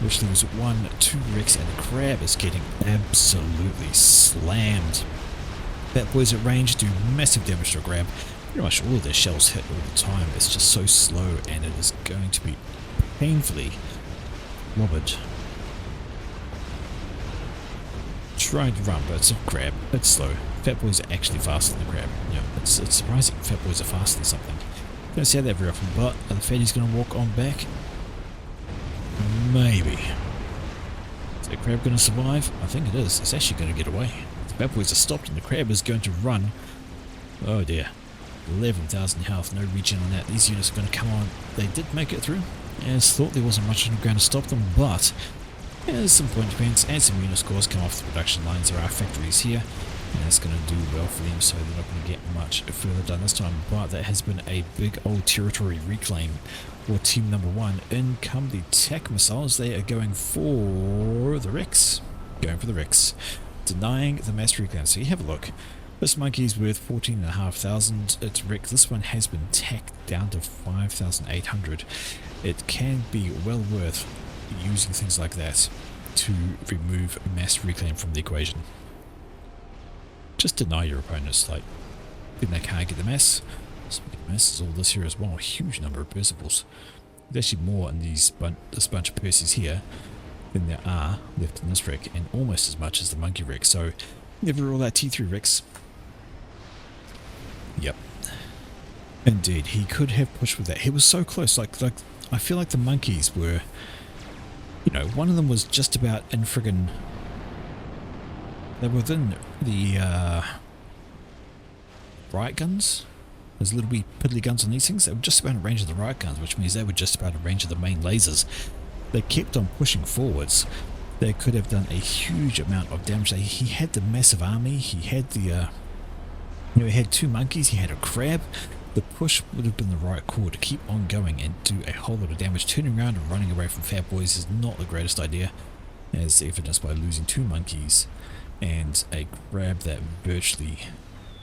which leaves 1, 2 wrecks, and the crab is getting absolutely slammed. Fat boys at range do massive damage to a crab. Pretty much all of their shells hit all the time. It's just so slow, and it is going to be painfully clobbered. Trying to run, but it's a crab. It's slow. Fat boys are actually faster than the crab. Yeah, it's surprising. Fat boys are faster than something. Don't say that very often, but are the fatties going to walk on back? Maybe. Is the crab going to survive? I think it is. It's actually going to get away. The fat boys are stopped, and the crab is going to run. Oh dear. 11,000 health, no regen on that. These units are going to come on. They did make it through. As thought, there wasn't much on the ground to stop them, but there's some point defense and some unit scores come off the production lines. There are factories here, and that's going to do well for them, so they're not going to get much further done this time. But that has been a big old territory reclaim for team number 1. In come the TAC missiles. They are going for the Rex. Going for the Rex. Denying the mass reclaim. So you have a look. This monkey's worth 14,500. It's wrecked. This one has been tacked down to 5,800. It can be well worth using things like that to remove mass reclaim from the equation. Just deny your opponents, like, then they can't get the mass. Speaking of mass, is all this here as well. A huge number of Persiples. There's actually more in this bunch of Percies here than there are left in this wreck, and almost as much as the monkey wreck. So, never rule out T3 wrecks. Yep. Indeed, he could have pushed with that. He was so close. Like I feel like the monkeys were, you know, one of them was just about in friggin'. They were within the riot guns. There's little wee piddly guns on these things. They were just about in range of the riot guns, which means they were just about in range of the main lasers. They kept on pushing forwards. They could have done a huge amount of damage. He had the massive army. He had the, you know, he had two monkeys. He had a crab. The push would have been the right call to keep on going and do a whole lot of damage. Turning around and running away from Fat Boys is not the greatest idea, as evidenced by losing two monkeys and a crab that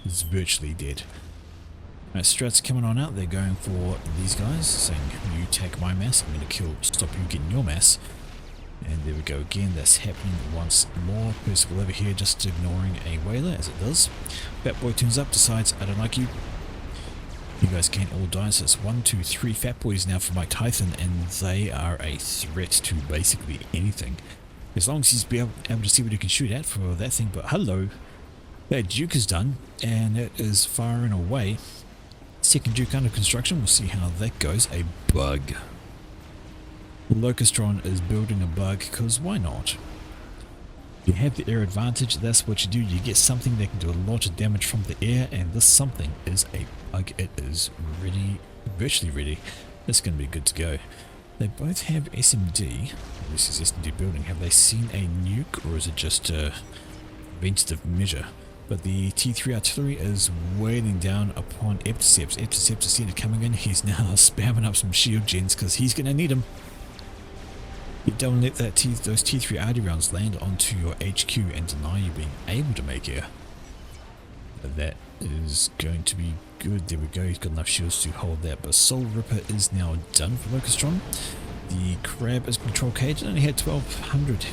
is virtually dead. Alright, Strats coming on out. They're going for these guys, saying, you take my mass, I'm going to stop you getting your mass. And there we go again, that's happening once more. Percival over here just ignoring a whaler, as it does. Fat Boy turns up, decides, I don't like you. You guys can't all die, so it's 1, 2, 3 Fat Boys now for Mike Tyson, and they are a threat to basically anything. As long as he's able to see what he can shoot at for that thing. But hello, that Duke is done, and it is far and away. Second Duke under construction, we'll see how that goes. A bug. Locustron is building a bug, because why not? You have the air advantage, that's what you do. You get something that can do a lot of damage from the air, and this something is a bug. It is ready, virtually ready. It's going to be good to go. They both have SMD. This is SMD building. Have they seen a nuke, or is it just a preventative measure? But the T3 artillery is wailing down upon Epticeps. Epticeps has seen it coming in. He's now spamming up some shield gens because he's going to need them. You don't let those T3 RD rounds land onto your HQ and deny you being able to make air. That is going to be good. There we go. He's got enough shields to hold that. But Soul Ripper is now done for Locustron. The Crab is control cage. It only had 1200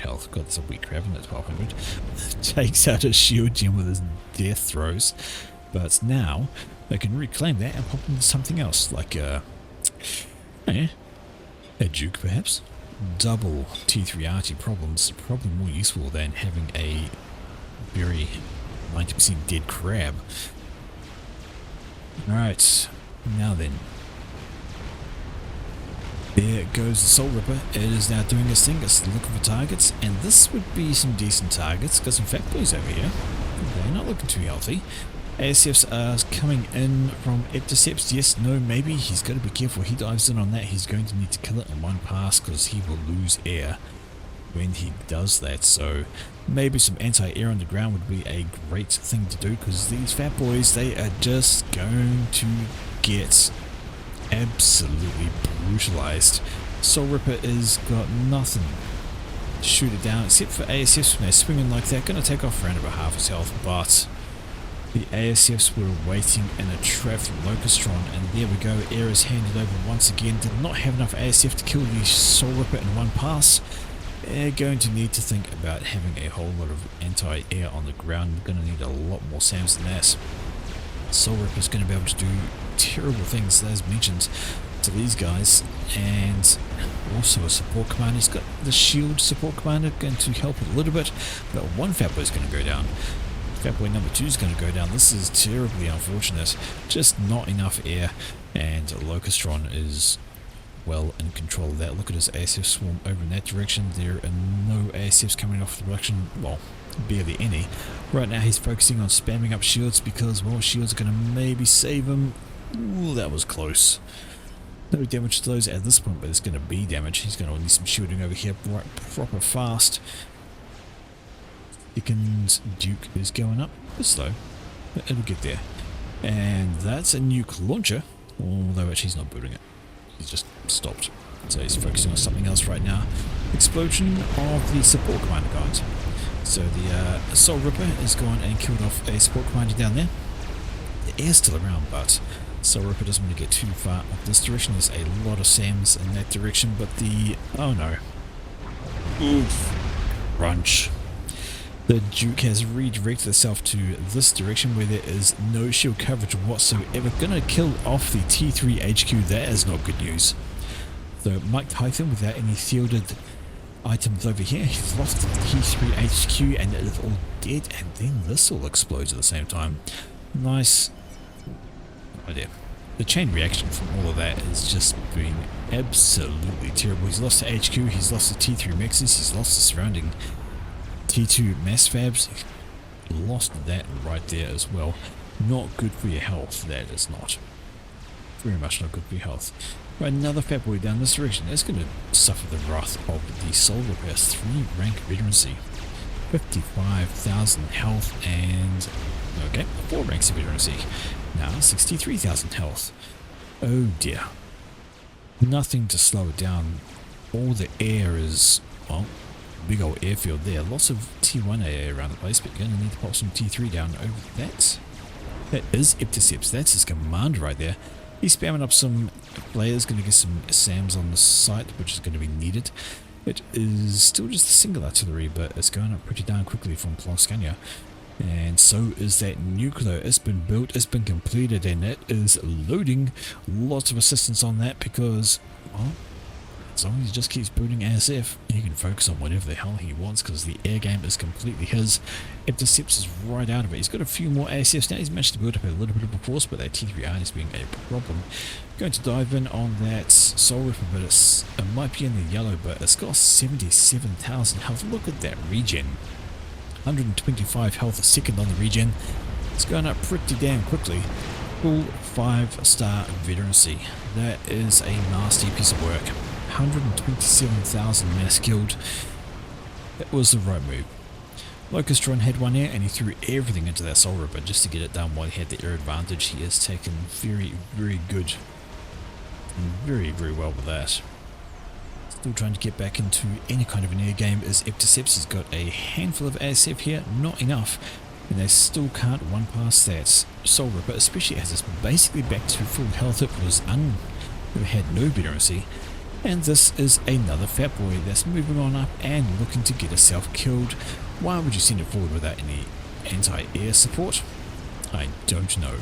health. God, that's a weak crab, isn't it? 1200. Takes out a shield gem with his death throws. But now they can reclaim that and pop into something else, like a Duke perhaps. Double T3RT problems, probably more useful than having a very 90% dead crab. Alright, now then. There goes the Soul Ripper. It is now doing its thing. It's looking for targets, and this would be some decent targets. Got some Fat Boys over here. They're not looking too healthy. ASFs are coming in from Epticeps. Yes, no, maybe. He's got to be careful. He dives in on that. He's going to need to kill it in one pass because he will lose air when he does that. So maybe some anti-air on the ground would be a great thing to do, because these Fat Boys, they are just going to get absolutely brutalized. Soul Ripper is got nothing to shoot it down except for ASFs when they're swinging like that. Going to take off around about half his health, but the ASFs were waiting in a trap from Locustron, and there we go. Air is handed over once again. Did not have enough ASF to kill the Soul Ripper in one pass. They're going to need to think about having a whole lot of anti-air on the ground. They're going to need a lot more SAMs than that. Soul Ripper is going to be able to do terrible things, as mentioned, to these guys, and also a support commander. He's got the shield support commander going to help a little bit, but one Fat Boy is going to go down. Fat Boy number 2 is going to go down. This is terribly unfortunate. Just not enough air, and Locustron is well in control of that. Look at his ASF swarm over in that direction. There are no ASFs coming off the direction, well, barely any. Right now he's focusing on spamming up shields because, well, shields are going to maybe save him. Ooh, that was close. No damage to those at this point, but it's going to be damage. He's going to need some shielding over here right proper fast. Second Duke is going up. It's slow, but it'll get there. And that's a nuke launcher, although actually he's not building it. He's just stopped. So he's focusing on something else right now. Explosion of the support commander guys. So the Soul Ripper has gone and killed off a support commander down there. The air's still around, but So Ripper doesn't want to get too far up this direction. There's a lot of SAMs in that direction, but the... oh no. Oof. Crunch. The Duke has redirected itself to this direction where there is no shield coverage whatsoever. Gonna kill off the T3 HQ. That is not good news. So Mike Tyson, without any shielded items over here, he's lost the T3 HQ and it is all dead, and then this all explodes at the same time. Nice. Oh dear. The chain reaction from all of that is just being absolutely terrible. He's lost the HQ, he's lost the T3 mixes, he's lost the surrounding T2 mass fabs. He lost that right there as well. Not good for your health, that is not. Very much not good for your health. Right, another fat boy down this direction. That's going to suffer the wrath of the Soul Ripper. 3 rank veterancy. 55,000 health and... okay, 4 ranks of veterancy. Now 63,000 health. Oh dear. Nothing to slow it down. All the air is... well, big old airfield there. Lots of T1 AA around the place, but you're going to need to pop some T3 down over that. That is Epticeps. That's his command right there. He's spamming up some players, going to get some SAMs on the site, which is going to be needed. It is still just the single artillery, but it's going up pretty darn quickly from Ploscania. And so is that nuclear. It's been built, it's been completed, and it is loading. Lots of assistance on that because, well, as long as he just keeps building ASF, he can focus on whatever the hell he wants because the air game is completely his. Epticeps is right out of it. He's got a few more ASFs now. He's managed to build up a little bit of a force, but that T3R is being a problem. Going to dive in on that Soul Ripper, but it might be in the yellow, but it's got 77,000 health. Look at that regen. 125 health a second on the regen. It's going up pretty damn quickly. Full 5-star veterancy. That is a nasty piece of work. 127,000 mass killed. That was the right move. Locustron had one air and he threw everything into that Soul Ripper just to get it done while he had the air advantage. He has taken very, very good and very, very well with that. Still trying to get back into any kind of an air game is Epticeps. He's got a handful of ASF here, not enough, and they still can't one past that Soul Ripper, especially as it's basically back to full health. It was it had no veterancy. And this is another fat boy that's moving on up and looking to get itself killed. Why would you send it forward without any anti-air support? I don't know.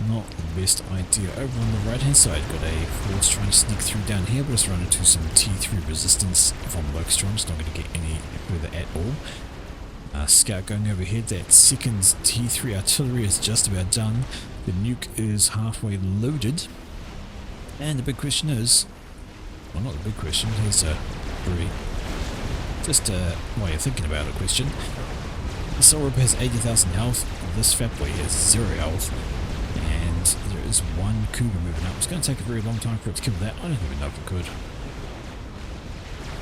Not the best idea. Over on the right hand side, got a force trying to sneak through down here, but it's run into some T3 resistance from Locustron. It's not going to get any further at all. Scout going overhead. That second T3 artillery is just about done. The nuke is halfway loaded. And the big question is... well, not the big question. Here's a very... just while you're thinking about it question. The Soul Ripper has 80,000 health. This fat boy has 0 health. And there is one Cougar moving up. It's going to take a very long time for it to kill that. I don't even know if it could.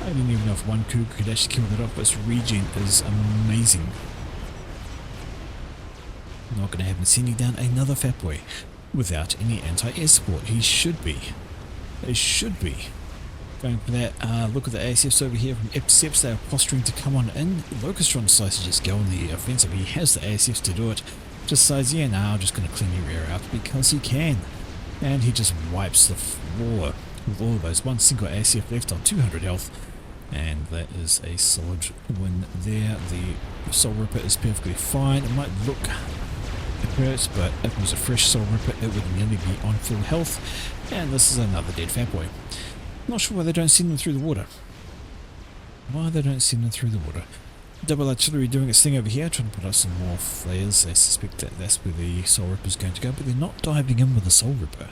I didn't even know if one Cougar could actually kill that off, but its regen is amazing. Not going to have him sending down another fat boy without any anti-air support. He should be. They should be. Going for that, look at the ASFs over here from Epticeps. They are posturing to come on in. Locustron decides to just go on the offensive. He has the ASFs to do it. Just says, yeah, now I'm just going to clean your air out because he can. And he just wipes the floor with all of those. One single ASF left on 200 health. And that is a solid win there. The Soul Ripper is perfectly fine. It might look it hurts, but if it was a fresh Soul Ripper, it would nearly be on full health. And this is another dead fat boy. Not sure why they don't send them through the water. Why they don't send them through the water. Double artillery doing its thing over here, trying to put out some more flares. They suspect that that's where the Soul Ripper is going to go, but they're not diving in with the Soul Ripper.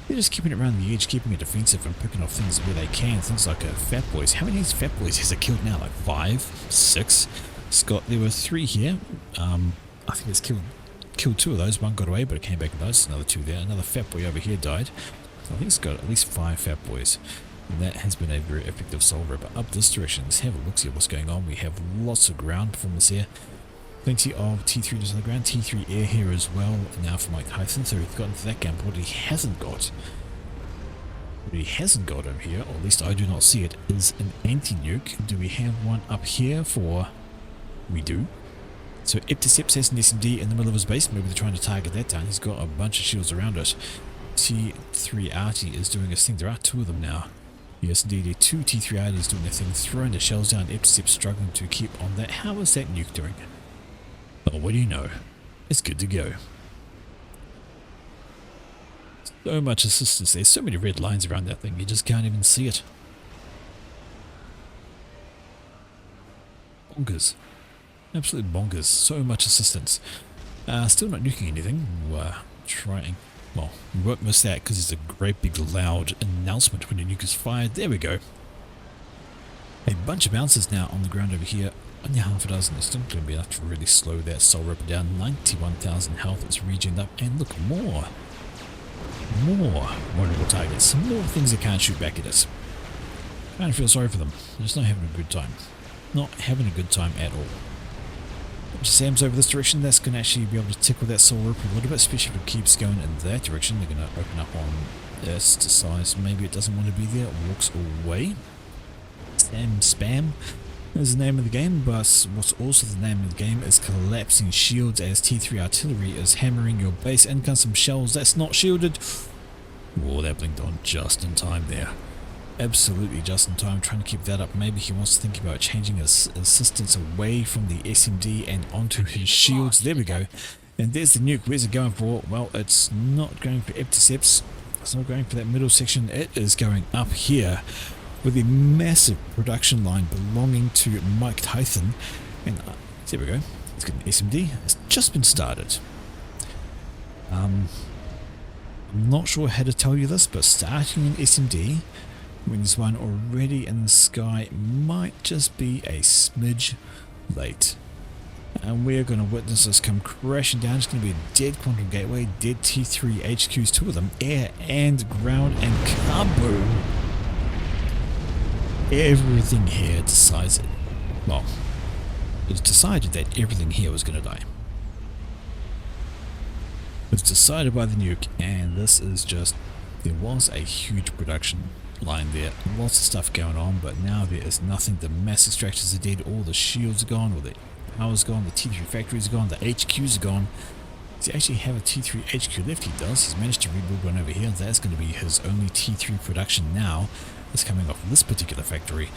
They're just keeping it around the edge, keeping it defensive and picking off things where they can. Things like fat boys. How many fat boys has it killed now? Like 5? 6? Scott, there were 3 here. I think it's killed 2 of those. One got away, but it came back and died. Another 2 there. Another fat boy over here died. So I think it's got at least 5 fat boys. And that has been a very effective Soul Ripper. Up this direction, let's have a look, see what's going on. We have lots of ground performance here. Plenty of T3 just on the ground. T3 air here as well. Now for Mike Tyson. So we've gotten to that gun. What he hasn't got over here, or at least I do not see it, is an anti-nuke. Do we have one up here for... we do. So Epticeps has an SMD in the middle of his base. Maybe they're trying to target that down. He's got a bunch of shields around it. T3 Arty is doing his thing. There are two of them now. Yes, indeed, two T3 Arties doing their thing, throwing the shells down. Epticeps struggling to keep on that. How is that nuke doing? Oh, what do you know? It's good to go. So much assistance. There's so many red lines around that thing, you just can't even see it. Bonkers. Absolute bonkers. So much assistance. Still not nuking anything. Trying. Well, we won't miss that because it's a great big loud announcement when a nuke is fired. There we go. A bunch of bouncers now on the ground over here. Only half a dozen. It's still going to be enough to really slow that Soul Ripper down. 91,000 health. It's regened up. And look, more vulnerable targets. More things that can't shoot back at us. Kind of feel sorry for them. They're just not having a good time. Not having a good time at all. Sam's over this direction. That's going to actually be able to tickle that Soul Ripper a little bit, especially if it keeps going in that direction. They're going to open up on this, decides maybe it doesn't want to be there, walks away. Spam is the name of the game, but what's also the name of the game is collapsing shields as T3 artillery is hammering your base. In comes some shells. That's not shielded. Oh, that blinked on just in time there. Absolutely just in time, trying to keep that up. Maybe he wants to think about changing his assistance away from the SMD and onto his shields. There we go. And there's the nuke. Where's it going for? Well, it's not going for Epticeps. It's not going for that middle section. It is going up here with a massive production line belonging to Mike Tyson. And there we go. It's got an SMD. It's just been started. I'm not sure how to tell you this, but starting an SMD when there's one already in the sky might just be a smidge late. And we're going to witness this come crashing down. It's going to be a dead Quantum Gateway, dead T3 HQs, two of them, air and ground, and kaboom! Everything here decides it. Well, it's decided that everything here was going to die. It was decided by the nuke, and this is just, there was a huge production line there, lots of stuff going on, but now there is nothing. The mass extractors are dead, all the shields are gone, all the power's gone, the T3 factories are gone, the HQs are gone. Does he actually have a T3 HQ left? He does. He's managed to rebuild one over here. That's going to be his only T3 production now. It's coming off this particular factory.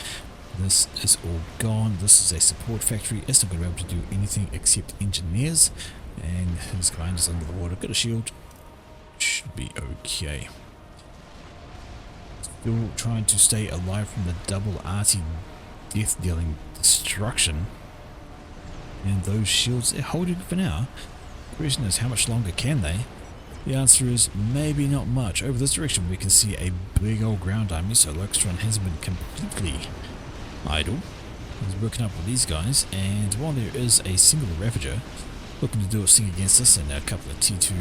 This is all gone. This is a support factory. It's not going to be able to do anything except engineers. And his client is under the water. Got a shield. Should be okay. Still trying to stay alive from the double RT death-dealing destruction. And those shields, they're holding for now. The question is, how much longer can they? The answer is maybe not much. Over this direction we can see a big old ground army, so Locustron hasn't been completely idle. He's working up with these guys, and while there is a single Ravager looking to do its thing against us, and a couple of T2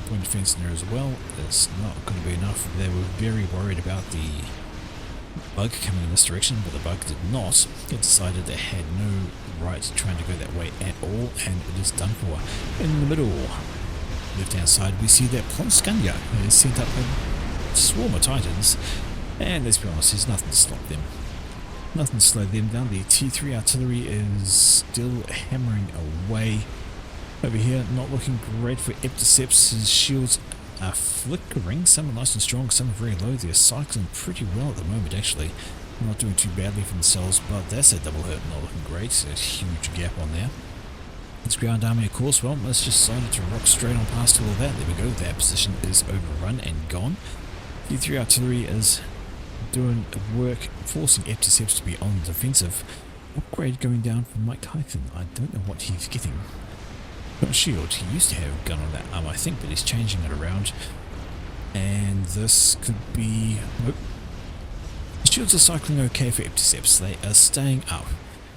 point defense in there as well, it's not going to be enough. They were very worried about the bug coming in this direction, but the bug did not. It decided they had no right trying to go that way at all, and it is done for. In the middle, left hand side, we see that Plonskunya has sent up a swarm of Titans, and let's be honest, there's nothing to stop them. Nothing to slow them down. The T3 artillery is still hammering away. Over here, not looking great for Epticeps. His shields are flickering. Some are nice and strong, some are very low. They're cycling pretty well at the moment, actually. Not doing too badly for themselves, but that's a double hurt, not looking great. A huge gap on there. This ground army, of course, well, let's just decided to rock straight on past all of that. There we go. That position is overrun and gone. T3 artillery is doing work, forcing Epticeps to be on the defensive. Upgrade going down from Mike Tyson. I don't know what he's getting. Got a shield. He used to have a gun on that arm, I think, but he's changing it around. And this could be... Nope. The shields are cycling okay for Epticeps. They are staying up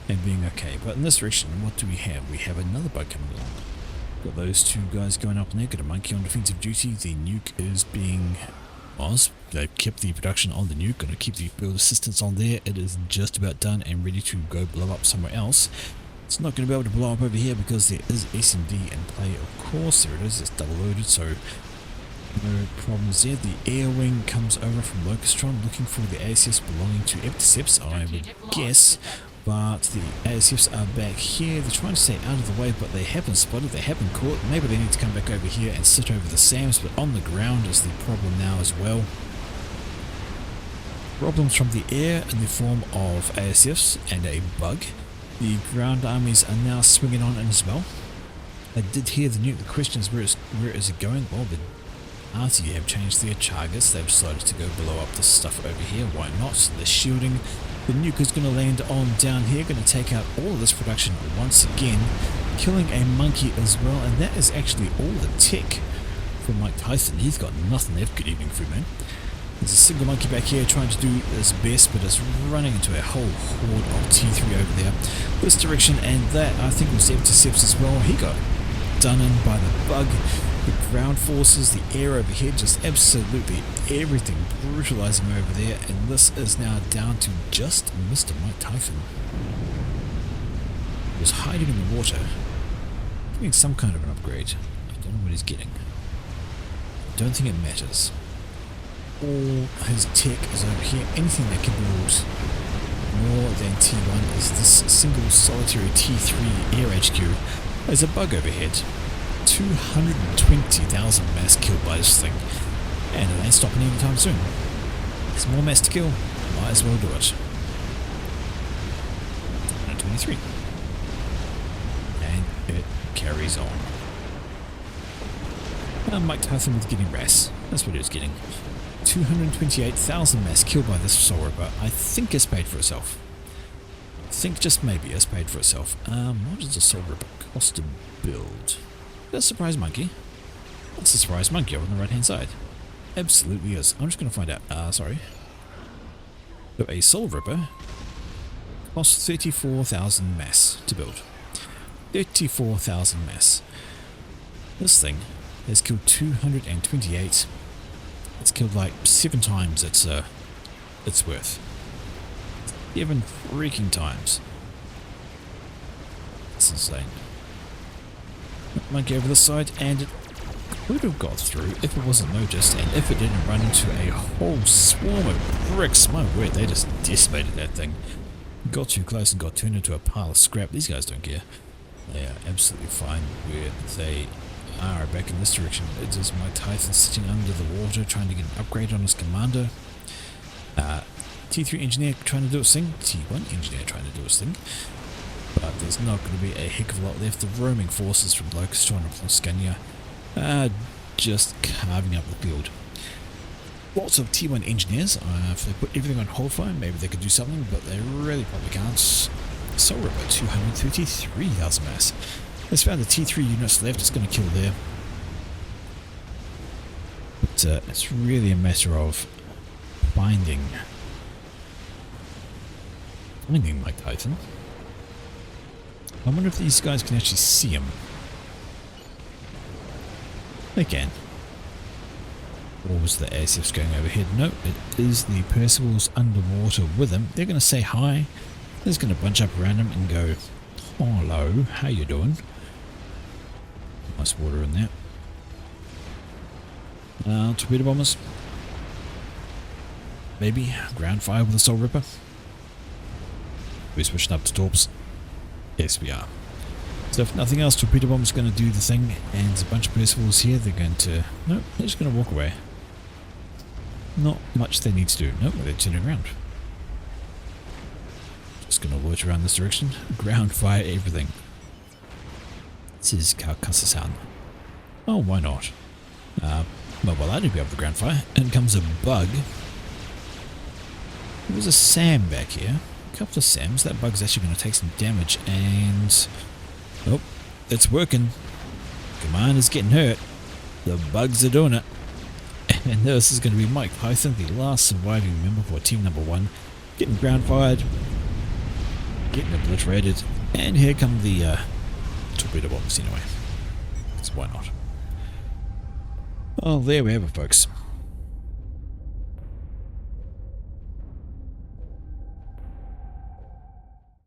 and being okay. But in this direction, what do we have? We have another bug coming along. Got those two guys going up in there. Got a monkey on defensive duty. The nuke is being... They've kept the production on the nuke. Going to keep the build assistance on there. It is just about done and ready to go blow up somewhere else. It's not going to be able to blow up over here because there is SMD in play, of course. There it is, it's double loaded, so no problems there. The air wing comes over from Locustron looking for the ASS belonging to Epticeps, I would guess. But the ASFs are back here. They're trying to stay out of the way, but they have been spotted, they have been caught. Maybe they need to come back over here and sit over the SAMs, but on the ground is the problem now as well. Problems from the air in the form of ASFs and a bug. The ground armies are now swinging on in as well. I did hear the nuke. The question is, where is it going? Well, the RTU have changed their targets. They've decided to go blow up this stuff over here. Why not? So they're shielding. The nuke is going to land on down here, going to take out all of this production once again, killing a monkey as well, and that is actually all the tech from Mike Tyson. He's got nothing left. Good evening, Fruitman. There's a single monkey back here trying to do his best, but it's running into a whole horde of T3 over there. This direction, and that I think was intercepts as well. He got done in by the bug. The ground forces, the air overhead, just absolutely everything brutalizing over there, and this is now down to just Mr. Mike Typhon. He was hiding in the water, getting some kind of an upgrade. I don't know what he's getting. I don't think it matters. All his tech is over here. Anything that can build more than T1 is this single solitary T3 air HQ. There's a bug overhead. 220,000 mass killed by this thing, and it ain't stopping anytime soon. There's more mass to kill, might as well do it. 123, and it carries on. Mike Tyson was getting RAS. That's what he was getting. 228,000 mass killed by this Soul Ripper. I think it's paid for itself. I think just maybe it's paid for itself. What does a Soul Ripper cost to build? That's a surprise monkey. That's a surprise monkey over on the right hand side. Absolutely is. I'm just going to find out. Sorry. So a Soul Ripper costs 34,000 mass to build. 34,000 mass. This thing has killed 228. It's killed like 7 times its worth. 7 freaking times. That's insane. Monkey over this side, and it could have got through if it wasn't noticed, and if it didn't run into a whole swarm of bricks. My word, they just decimated that thing. Got too close and got turned into a pile of scrap. These guys don't care. They are absolutely fine where they are back in this direction. It is Mike Tyson sitting under the water trying to get an upgrade on his commander. T3 engineer trying to do its thing. T1 engineer trying to do its thing. But there's not going to be a heck of a lot left. The roaming forces from Locust trying to plus Scania are just carving up the field. Lots of T1 engineers. If they put everything on hold for maybe they could do something, but they really probably can't. Soul Ripper 233,000 mass. There's found the T3 units left. It's going to kill there. But it's really a matter of finding Mike Tyson. I wonder if these guys can actually see him. They can. Or was the ASFs going overhead? No, it is the Percival's underwater with him. They're going to say hi. They're just going to bunch up around him and go, hello, how you doing? Nice water in there. Torpedo bombers. Maybe ground fire with a Soul Ripper. We're switching up to torps. Yes, we are. So if nothing else, torpedo bomb's going to do the thing, and there's a bunch of Percivals here. They're going to... Nope, they're just going to walk away. Not much they need to do. Nope, they're turning around. Just going to lurch around this direction. Ground fire everything. This is Carcassonne. Oh, why not? Well, I do be able to ground fire. In comes a bug. There's a SAM back here. A couple of SAMs. That bug's actually going to take some damage, and... Oh, it's working. Commander's getting hurt. The bugs are doing it. And this is going to be Mike Python, the last surviving member for team number 1. Getting ground fired. Getting obliterated. And here come the torpedo bombs anyway. So why not? Well, there we have it, folks.